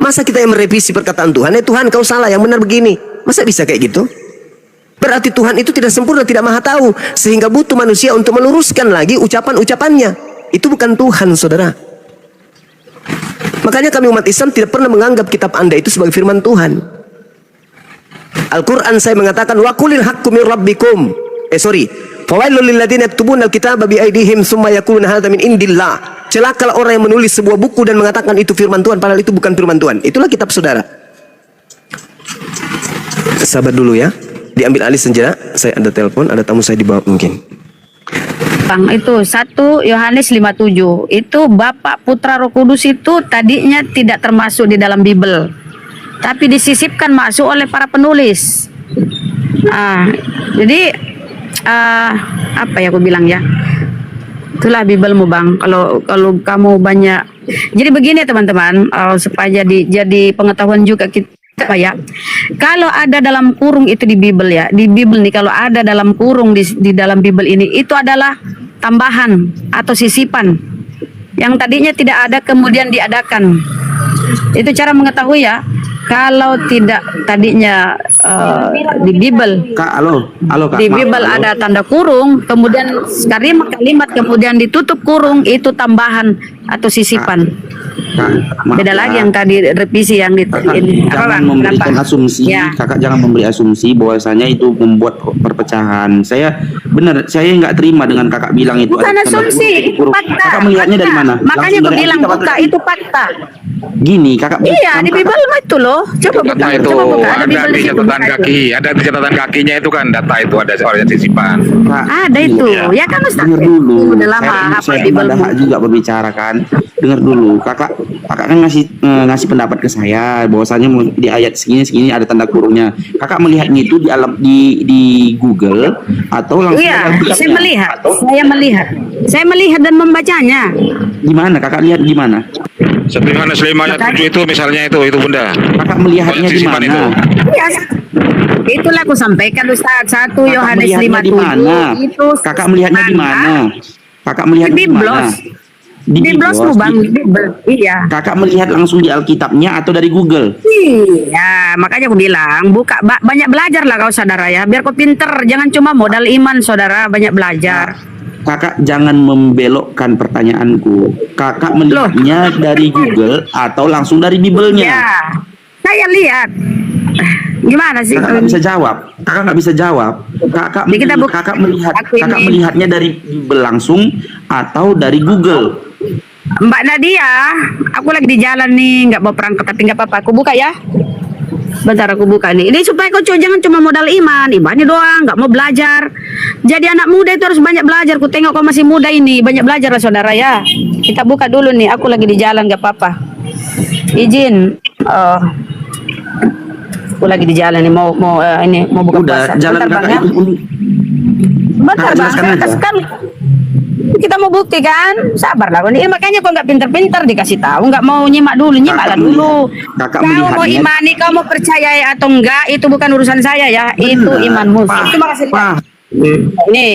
Masa kita yang merevisi perkataan Tuhan? Tuhan kau salah, yang benar begini. Masa bisa kayak gitu? Berarti Tuhan itu tidak sempurna, tidak maha tahu. Sehingga butuh manusia untuk meluruskan lagi ucapan-ucapannya. Itu bukan Tuhan, saudara. Makanya kami umat Islam tidak pernah menganggap kitab Anda itu sebagai firman Tuhan. Al-Quran saya mengatakan, wa qulil haqqu mir rabbikum. Fawailul lil ladzina yaktubuna al-kitaba bi aydihim tsumma yaquluna hadza min indillah. Celakalah orang yang menulis sebuah buku dan mengatakan itu firman Tuhan padahal itu bukan firman Tuhan. Itulah kitab saudara. Sabar dulu ya. Diambil alih sejenak. Saya ada telepon, ada tamu saya di bawah mungkin. Bang, itu 1 Yohanes 5:7. Itu Bapa, Putra, Roh Kudus itu tadinya tidak termasuk di dalam Bible, tapi disisipkan masuk oleh para penulis. Jadi apa ya aku bilang ya? Itulah Biblemu Bang. Kalau kamu banyak. Jadi begini teman-teman, supaya jadi pengetahuan juga kita ya. Kalau ada dalam kurung itu di Bible ya, di Bible nih kalau ada dalam kurung di dalam Bible ini itu adalah tambahan atau sisipan yang tadinya tidak ada kemudian diadakan. Itu cara mengetahui ya. Kalau tidak tadinya di Bible, Halo Kak. di Bible ada tanda kurung, kemudian kalimat kemudian ditutup kurung, itu tambahan atau sisipan. Maaf, Beda lagi yang tadi revisi yang di Kakak ini. Apa, jangan Bang? memberikan Kenapa? asumsi, Ya. kakak jangan memberi asumsi bahwasanya itu membuat perpecahan. Saya nggak terima dengan kakak bilang itu. Bukan ada tanda asumsi, kurung. fakta. Kakak melihatnya dari Fakta. mana? Makanya Langsung aku dari bilang Alkitab buka atau- itu fakta. Gini, kakak. Iya, di Bible itu loh. Coba buka, Data itu coba buka. Ada ada Bible di di situ, catatan buka itu. kaki, ada di catatan kakinya itu kan data itu ada soalnya sisipan. Ada itu. Ya kan Ustaz. Dengar dulu. Udah lama saya hafal ada Bible. hak juga berbicara kan. Dengar dulu. Kakak kan ngasih pendapat ke saya bahwasanya di ayat segini ada tanda kurungnya. Kakak melihatnya itu di Google atau langsung Iya, dari saya Alkitabnya? melihat. Saya melihat dan membacanya. Gimana? Kakak lihat gimana? 1 Yohanes 5 ayat 7 itu misalnya itu bunda. Kakak melihatnya di Sisipan itu. mana? Ya, itulah aku sampaikan Ustaz. 1 Kakak Yohanes melihatnya di 5:7 mana? itu Kakak melihatnya di mana? Kakak melihatnya di mana? Biblos. Di Biblos lu Bang, di Bible. Iya. Kakak melihat langsung di Alkitabnya atau dari Google? Iya, makanya aku bilang buka banyak belajar lah kau saudara ya, biar kau pinter. Jangan cuma modal iman saudara, banyak belajar. Kakak jangan membelokkan pertanyaanku. Kakak melihatnya dari Google atau langsung dari Bible-nya? Ya, saya lihat. Gimana sih? Kakak nggak bisa jawab. Kakak nggak bisa jawab. Kakak Jadi kita kakak melihat aku kakak ini- melihatnya dari Bible langsung atau dari Google? Mbak Nadia, aku lagi di jalan nih, nggak mau perangkat tapi nggak apa-apa. Aku buka ya. Bentar aku buka nih. Ini supaya kau jangan cuma modal imannya doang, nggak mau belajar. Jadi anak muda itu harus banyak belajar. Ku tengok kau masih muda ini, banyak belajar lah saudara ya. Kita buka dulu nih. Aku lagi di jalan, nggak apa-apa. Izin. Aku lagi di jalan nih, mau buka Udah puasa. jalan Bentar, Bang, kakak ya. itu pun. Bentar Kakak Bang, jelaskan aja. sekali. Kita mau bukti kan, sabar lah. Ini makanya kau nggak pinter-pinter dikasih tahu, nggak mau nyimak dulu, nyimaklah dulu. Kakak Kau mau melihatnya- imani, kau mau percayai atau enggak, itu bukan urusan saya ya, itu imanmu. Terima kasih. Pak, Ini,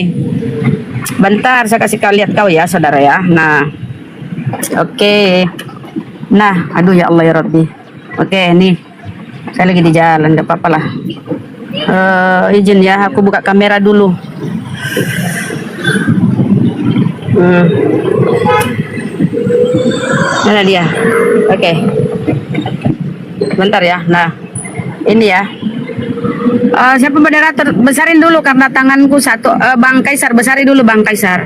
bentar saya kasih kau lihat kau ya, saudara ya. Nah, oke. Nah, aduh ya Allah ya Rabbi. Oke, nih, saya lagi di jalan, nggak apa-apa lah. Izin ya, aku buka kamera dulu. Mana dia? Oke. Bentar ya. Nah, ini ya. Siapa moderator? Besarin dulu karena tanganku satu. Bang Kaisar, besari dulu Bang Kaisar.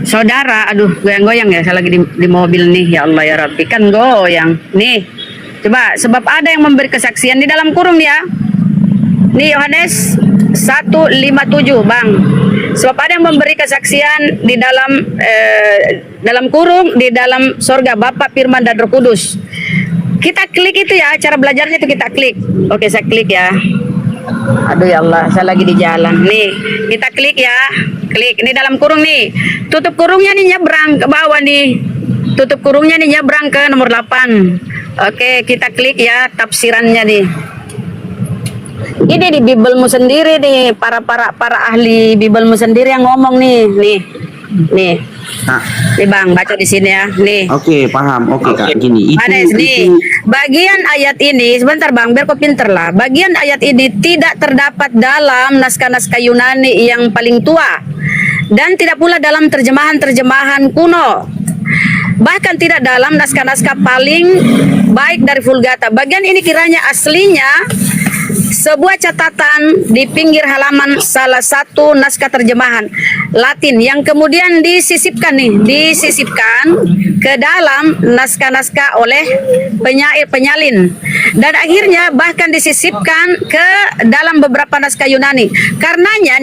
Saudara, aduh goyang-goyang ya. Saya lagi di mobil nih. Ya Allah ya Rabbi, kan goyang. Nih, coba sebab ada yang memberi kesaksian di dalam kurung dia. Nih Yohanes 1:57 Bang. Sebab ada yang memberi kesaksian di dalam kurung di dalam sorga Bapa, Firman dan Roh Kudus. Kita klik itu ya, cara belajarnya itu kita klik. Oke, saya klik ya. Aduh ya Allah, saya lagi di jalan. Nih, kita klik ya. Klik, ini dalam kurung nih. Tutup kurungnya nih nyebrang ke bawah nih. Tutup kurungnya nih nyebrang ke nomor 8. Oke, kita klik ya tafsirannya nih. Ini di Biblemu sendiri nih, para ahli Biblemu sendiri yang ngomong nih. Nih. Nah, Nih Bang, baca di sini ya. Nih. oke, paham. Oke, Kak, gini. Ada nih, bagian ayat ini, sebentar Bang, biar kau pinter lah. Bagian ayat ini tidak terdapat dalam naskah-naskah Yunani yang paling tua dan tidak pula dalam terjemahan-terjemahan kuno. Bahkan tidak dalam naskah-naskah paling baik dari Vulgata. Bagian ini kiranya aslinya sebuah catatan di pinggir halaman salah satu naskah terjemahan Latin yang kemudian disisipkan ke dalam naskah-naskah oleh penyalin, dan akhirnya bahkan disisipkan ke dalam beberapa naskah Yunani. Karenanya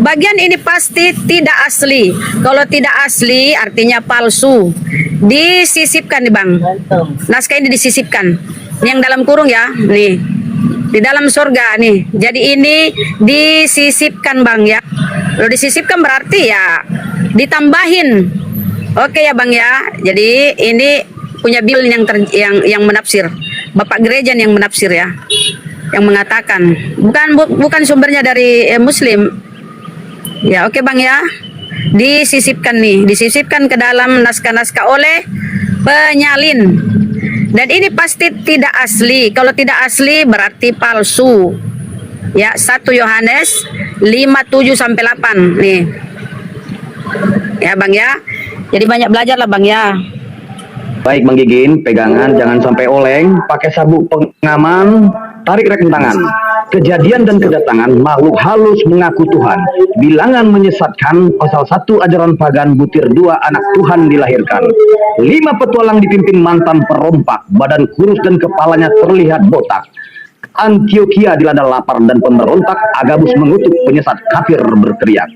bagian ini pasti tidak asli. Kalau tidak asli artinya palsu. Disisipkan nih Bang. Naskah ini disisipkan. Ini yang dalam kurung ya, nih. Di dalam surga nih. Jadi ini disisipkan Bang ya. Kalau disisipkan berarti ya ditambahin. Oke ya Bang ya. Jadi ini punya Bill yang menafsir. Bapak gereja yang menafsir ya. Yang mengatakan bukan sumbernya dari Muslim. Ya oke Bang ya. Disisipkan ke dalam naskah-naskah oleh penyalin. Dan ini pasti tidak asli. Kalau tidak asli berarti palsu. Ya, 1 Yohanes 5:7-8 nih. Ya Bang ya. Jadi banyak belajar lah Bang ya. Baik Bang Gigin, pegangan jangan sampai oleng, pakai sabuk pengaman, tarik rekan tangan. Kejadian dan kedatangan makhluk halus mengaku Tuhan. Bilangan menyesatkan, pasal 1 ajaran pagan, butir 2 anak Tuhan dilahirkan. 5 petualang dipimpin mantan perompak, badan kurus dan kepalanya terlihat botak. Antioquia dilanda lapar dan pemberontak, Agabus mengutuk penyesat kafir berteriak.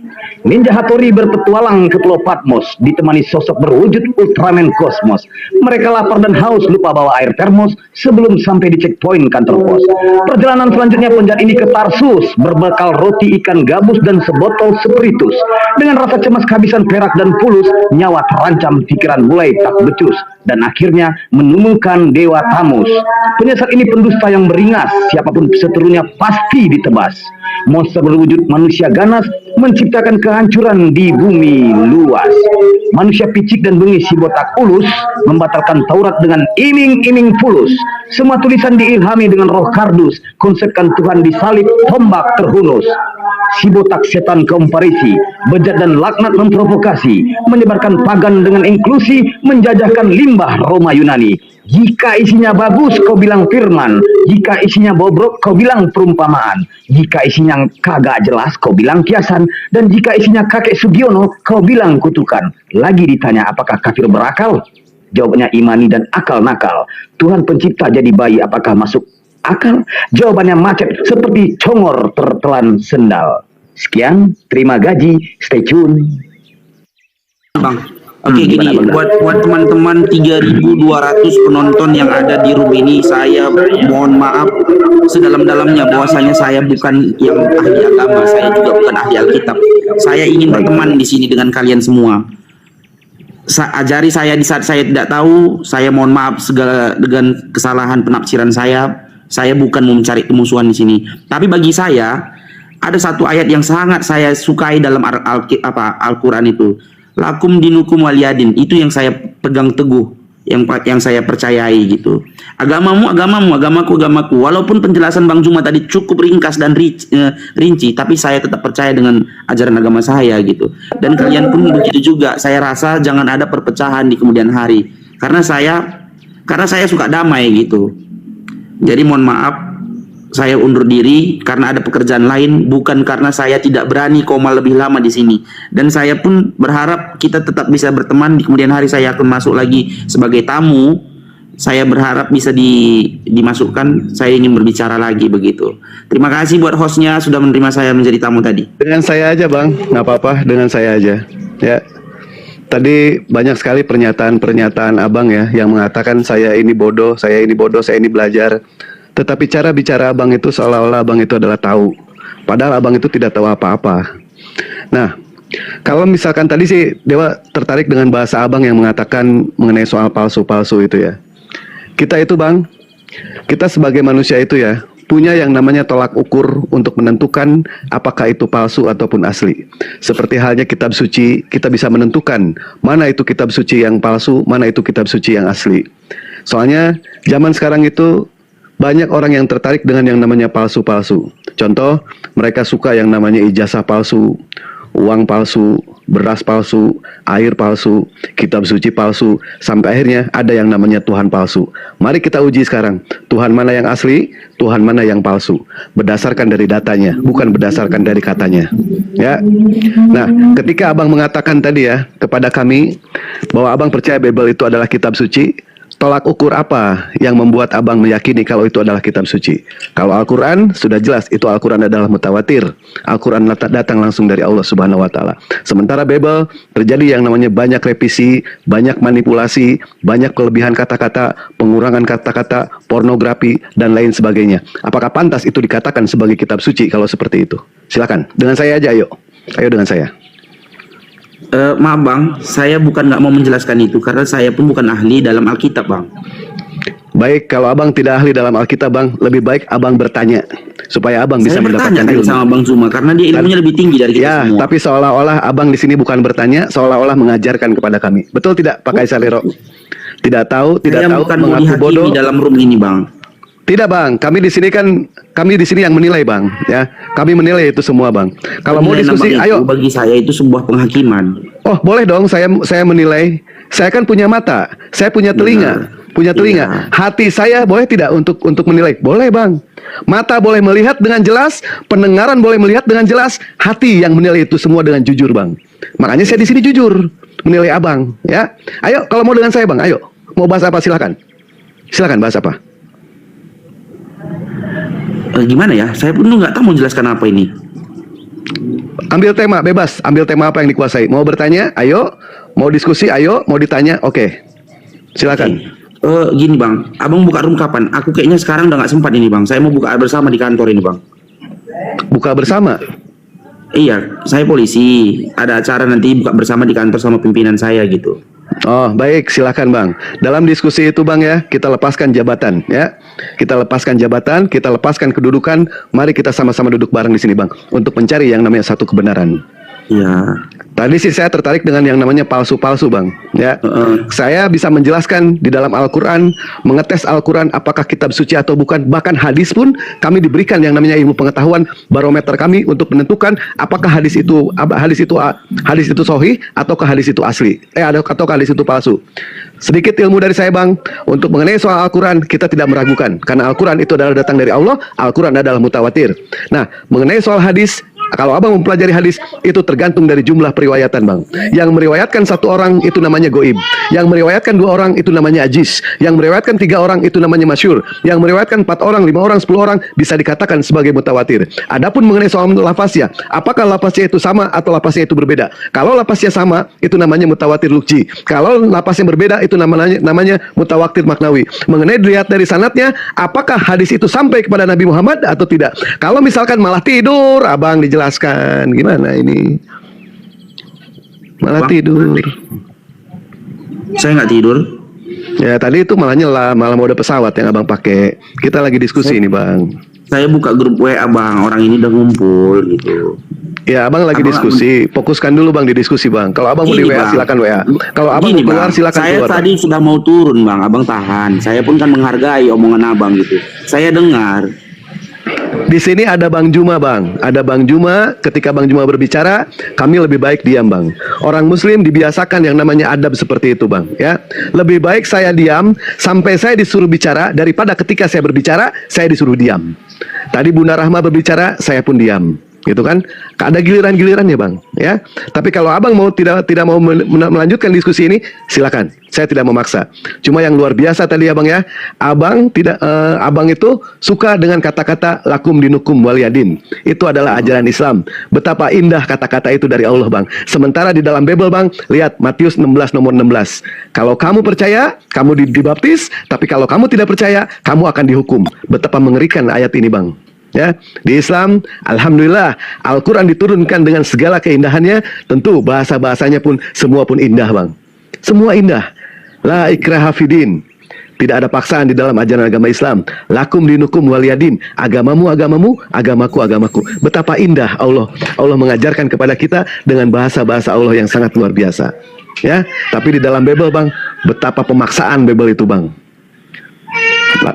Ninja Hattori berpetualang ke Pulau Patmos, ditemani sosok berwujud Ultraman Kosmos. Mereka lapar dan haus, lupa bawa air termos sebelum sampai di checkpoint kantor pos. Perjalanan selanjutnya penjahat ini ke Tarsus, berbekal roti ikan gabus dan sebotol spiritus. Dengan rasa cemas kehabisan perak dan pulus, nyawa terancam, pikiran mulai tak becus. Dan akhirnya menemukan Dewa Tamus. Penyesat ini pendusta yang beringas, siapapun seterunya pasti ditebas. Monster berwujud manusia ganas, menciptakan kehancuran di bumi luas. Manusia picik dan bengis si botak ulus, membatalkan Taurat dengan iming-iming fulus. Semua tulisan diilhami dengan roh kardus, konsepkan Tuhan disalib, tombak terhunus. Si botak setan kaum Farisi, bejat dan laknat memprovokasi, menyebarkan pagan dengan inklusi, menjajahkan limbah Roma Yunani. Jika isinya bagus, kau bilang firman. Jika isinya bobrok, kau bilang perumpamaan. Jika isinya kagak jelas, kau bilang kiasan. Dan jika isinya kakek Sugiono, kau bilang kutukan. Lagi ditanya apakah kafir berakal? Jawabnya imani dan akal nakal. Tuhan pencipta jadi bayi, apakah masuk akal? Jawabannya macet seperti congor tertelan sendal. Sekian, terima gaji, stay tune. Bang. Oke, gini, buat teman-teman 3.200 penonton yang ada di room ini, saya mohon maaf sedalam-dalamnya bahwasanya saya bukan yang ahli agama, saya juga bukan ahli Alkitab. Saya ingin berteman di sini dengan kalian semua. Ajari saya di saat saya tidak tahu. Saya mohon maaf segala dengan kesalahan penafsiran saya. Saya bukan mau mencari kemusuhan di sini. Tapi bagi saya ada satu ayat yang sangat saya sukai dalam Al-Quran itu. Lakum dinukum waliyadin, itu yang saya pegang teguh, yang saya percayai gitu. Agamamu agamamu, agamaku agamaku. Walaupun penjelasan Bang Juma tadi cukup ringkas dan rinci, tapi saya tetap percaya dengan ajaran agama saya gitu. Dan kalian pun begitu juga. Saya rasa jangan ada perpecahan di kemudian hari, karena saya suka damai gitu. Jadi mohon maaf, saya undur diri karena ada pekerjaan lain, bukan karena saya tidak berani koma lebih lama di sini. Dan saya pun berharap kita tetap bisa berteman. Di kemudian hari saya akan masuk lagi sebagai tamu. Saya berharap bisa dimasukkan. Saya ingin berbicara lagi begitu. Terima kasih buat hostnya sudah menerima saya menjadi tamu tadi. Dengan saya aja Bang, nggak apa-apa, dengan saya aja. Ya. Tadi banyak sekali pernyataan Abang ya yang mengatakan saya ini bodoh, saya ini belajar. Tetapi cara bicara Abang itu seolah-olah Abang itu adalah tahu. Padahal Abang itu tidak tahu apa-apa. Nah, kalau misalkan tadi sih Dewa tertarik dengan bahasa Abang yang mengatakan mengenai soal palsu-palsu itu ya. Kita itu Bang, kita sebagai manusia itu ya, punya yang namanya tolak ukur untuk menentukan apakah itu palsu ataupun asli. Seperti halnya kitab suci, kita bisa menentukan mana itu kitab suci yang palsu, mana itu kitab suci yang asli. Soalnya zaman sekarang itu banyak orang yang tertarik dengan yang namanya palsu-palsu. Contoh, mereka suka yang namanya ijazah palsu, uang palsu, beras palsu, air palsu, kitab suci palsu, sampai akhirnya ada yang namanya Tuhan palsu. Mari kita uji sekarang, Tuhan mana yang asli, Tuhan mana yang palsu, berdasarkan dari datanya, bukan berdasarkan dari katanya. Ya. Nah, ketika abang mengatakan tadi ya kepada kami bahwa abang percaya Bible itu adalah kitab suci, tolak ukur apa yang membuat abang meyakini kalau itu adalah kitab suci? Kalau Al-Quran sudah jelas itu Al-Quran adalah mutawatir. Al-Quran datang langsung dari Allah Subhanahu Wa Taala. Sementara Bible terjadi yang namanya banyak revisi, banyak manipulasi, banyak kelebihan kata-kata, pengurangan kata-kata, pornografi dan lain sebagainya. Apakah pantas itu dikatakan sebagai kitab suci kalau seperti itu? Silakan. Dengan saya aja, ayo. Ayo dengan saya. Maaf bang, saya bukan nggak mau menjelaskan itu karena saya pun bukan ahli dalam Alkitab bang. Baik, kalau abang tidak ahli dalam Alkitab bang, lebih baik abang bertanya supaya abang bisa Saya mendapatkan bertanya ilmu. sama Bang Zuma karena dia ilmunya lebih tinggi dari kita Ya, semua. tapi seolah-olah abang di sini bukan bertanya, seolah-olah mengajarkan kepada kami. Betul tidak, Pak Kaisar Lero? Tidak tahu, tidak Saya tahu, bukan mau mengaku dihakimi bodoh. dalam room ini bang. Tidak bang, kami di sini yang menilai bang, ya. Kami menilai itu semua bang. Kalau mau Penilaian diskusi, abang ayo. itu bagi saya itu sebuah penghakiman. Oh boleh dong, saya menilai. Saya kan punya mata, saya punya telinga, punya telinga. Iya. Hati saya boleh tidak untuk menilai? Boleh bang. Mata boleh melihat dengan jelas, pendengaran boleh melihat dengan jelas. Hati yang menilai itu semua dengan jujur bang. Makanya saya di sini jujur menilai abang, ya. Ayo, kalau mau dengan saya bang, ayo. Mau bahas apa silakan. Silakan bahas apa. Gimana ya? Saya pun nggak tahu mau jelaskan apa ini. Ambil tema, bebas. Ambil tema apa yang dikuasai. Mau bertanya, ayo. Mau diskusi, ayo. Mau ditanya, oke. Silakan. Gini bang, abang buka room kapan? Aku kayaknya sekarang udah nggak sempat ini bang. Saya mau buka bersama di kantor ini bang. Buka bersama. Iya, saya polisi. Ada acara nanti buka bersama di kantor sama pimpinan saya gitu. Oh, baik, silakan bang. Dalam diskusi itu bang ya, kita lepaskan jabatan ya. Kita lepaskan jabatan, kita lepaskan kedudukan. Mari kita sama-sama duduk bareng di sini bang, untuk mencari yang namanya satu kebenaran. Iya. Tadi sih saya tertarik dengan yang namanya palsu-palsu bang. Ya, saya bisa menjelaskan di dalam Al-Quran, mengetes Al-Quran apakah kitab suci atau bukan. Bahkan hadis pun kami diberikan yang namanya ilmu pengetahuan, barometer kami untuk menentukan apakah hadis itu sahih ataukah hadis itu asli, ataukah hadis itu palsu. Sedikit ilmu dari saya bang, untuk mengenai soal Al-Quran kita tidak meragukan, karena Al-Quran itu adalah datang dari Allah, Al-Quran adalah mutawatir. Nah, mengenai soal hadis, kalau abang mempelajari hadis, itu tergantung dari jumlah periwayatan bang. Yang meriwayatkan satu orang itu namanya goib. Yang meriwayatkan 2 orang itu namanya ajiz. Yang meriwayatkan 3 orang itu namanya masyhur. Yang meriwayatkan 4 orang, 5 orang, 10 orang bisa dikatakan sebagai mutawatir. Adapun mengenai soal lafaznya, apakah lafaznya itu sama atau lafaznya itu berbeda? Kalau lafaznya sama, itu namanya mutawatir lugji. Kalau lafaznya berbeda, itu namanya mutawatir maknawi. Mengenai dilihat dari sanadnya, apakah hadis itu sampai kepada Nabi Muhammad atau tidak? Kalau misalkan malah tidur, abang dijelaskan gimana ini? Malah Bang, tidur. Saya nggak tidur. Ya tadi itu malah nyela, malah mode pesawat yang abang pakai. Kita lagi diskusi ini bang. Saya buka grup WA bang, orang ini udah ngumpul gitu. Ya abang lagi Abang diskusi. Fokuskan dulu bang di diskusi bang. Kalau abang mau di Gini, WA Bang. silakan WA. Kalau abang Gini, mau keluar Bang, silakan saya keluar. tadi Bang. sudah mau turun bang, abang tahan. Saya pun kan menghargai omongan abang gitu. Saya dengar. Di sini ada Bang Juma bang. Ada Bang Juma. Ketika Bang Juma berbicara, kami lebih baik diam bang. Orang Muslim dibiasakan yang namanya adab seperti itu bang. Ya, lebih baik saya diam sampai saya disuruh bicara daripada ketika saya berbicara saya disuruh diam. Tadi Bunda Rahma berbicara, saya pun diam. Gitu kan? Ada giliran-gilirannya bang. Ya. Tapi kalau abang mau tidak mau melanjutkan diskusi ini, silakan. Saya tidak memaksa. Cuma yang luar biasa tadi abang ya, abang itu suka dengan kata-kata lakum dinukum waliyadin. Itu adalah ajaran Islam. Betapa indah kata-kata itu dari Allah bang. Sementara di dalam Bible bang, lihat Matius 16 nomor 16. Kalau kamu percaya, kamu dibaptis. Tapi kalau kamu tidak percaya, kamu akan dihukum. Betapa mengerikan ayat ini bang. Ya, di Islam, alhamdulillah, Al-Quran diturunkan dengan segala keindahannya. Tentu bahasa-bahasanya pun semua pun indah bang. Semua indah. La ikraha fidin. Tidak ada paksaan di dalam ajaran agama Islam. Lakum dinukum waliyadin. Agamamu agamamu, agamaku agamaku. Betapa indah Allah mengajarkan kepada kita dengan bahasa-bahasa Allah yang sangat luar biasa. Ya, tapi di dalam Bible bang, betapa pemaksaan Bible itu bang.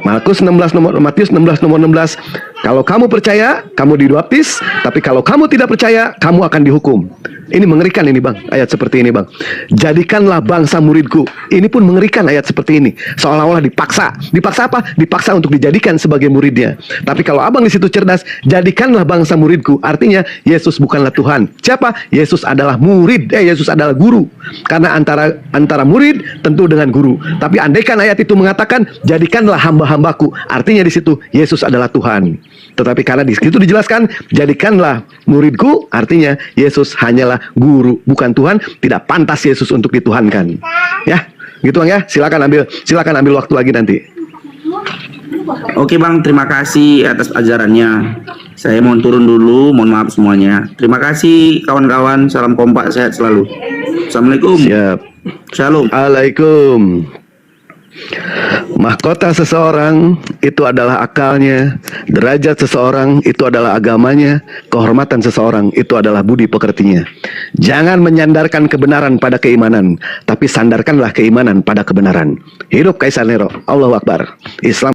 Matius 16 nomor 16. Kalau kamu percaya, kamu dibaptis, tapi kalau kamu tidak percaya, kamu akan dihukum. Ini mengerikan ini bang, ayat seperti ini bang. Jadikanlah bangsa muridku. Ini pun mengerikan ayat seperti ini. Seolah-olah dipaksa. Dipaksa apa? Dipaksa untuk dijadikan sebagai muridnya. Tapi kalau abang di situ cerdas, jadikanlah bangsa muridku. Artinya Yesus bukanlah Tuhan. Siapa? Yesus adalah murid. Yesus adalah guru. Karena antara murid tentu dengan guru. Tapi andaikan ayat itu mengatakan jadikanlah hamba-hambaku. Artinya di situ Yesus adalah Tuhan. Tetapi karena di situ dijelaskan jadikanlah muridku, artinya Yesus hanyalah guru, bukan Tuhan. Tidak pantas Yesus untuk dituhankan. Ya, gitu bang ya. Silakan ambil waktu lagi nanti. Oke bang, terima kasih atas ajarannya. Saya mohon turun dulu, mohon maaf semuanya. Terima kasih kawan-kawan, salam kompak, sehat selalu. Assalamualaikum. Siap. Shalom. Waalaikum. Mahkota seseorang itu adalah akalnya, derajat seseorang itu adalah agamanya, kehormatan seseorang itu adalah budi pekertinya. Jangan menyandarkan kebenaran pada keimanan, tapi sandarkanlah keimanan pada kebenaran. Hidup Kaisar Nero. Allahu Akbar. Islam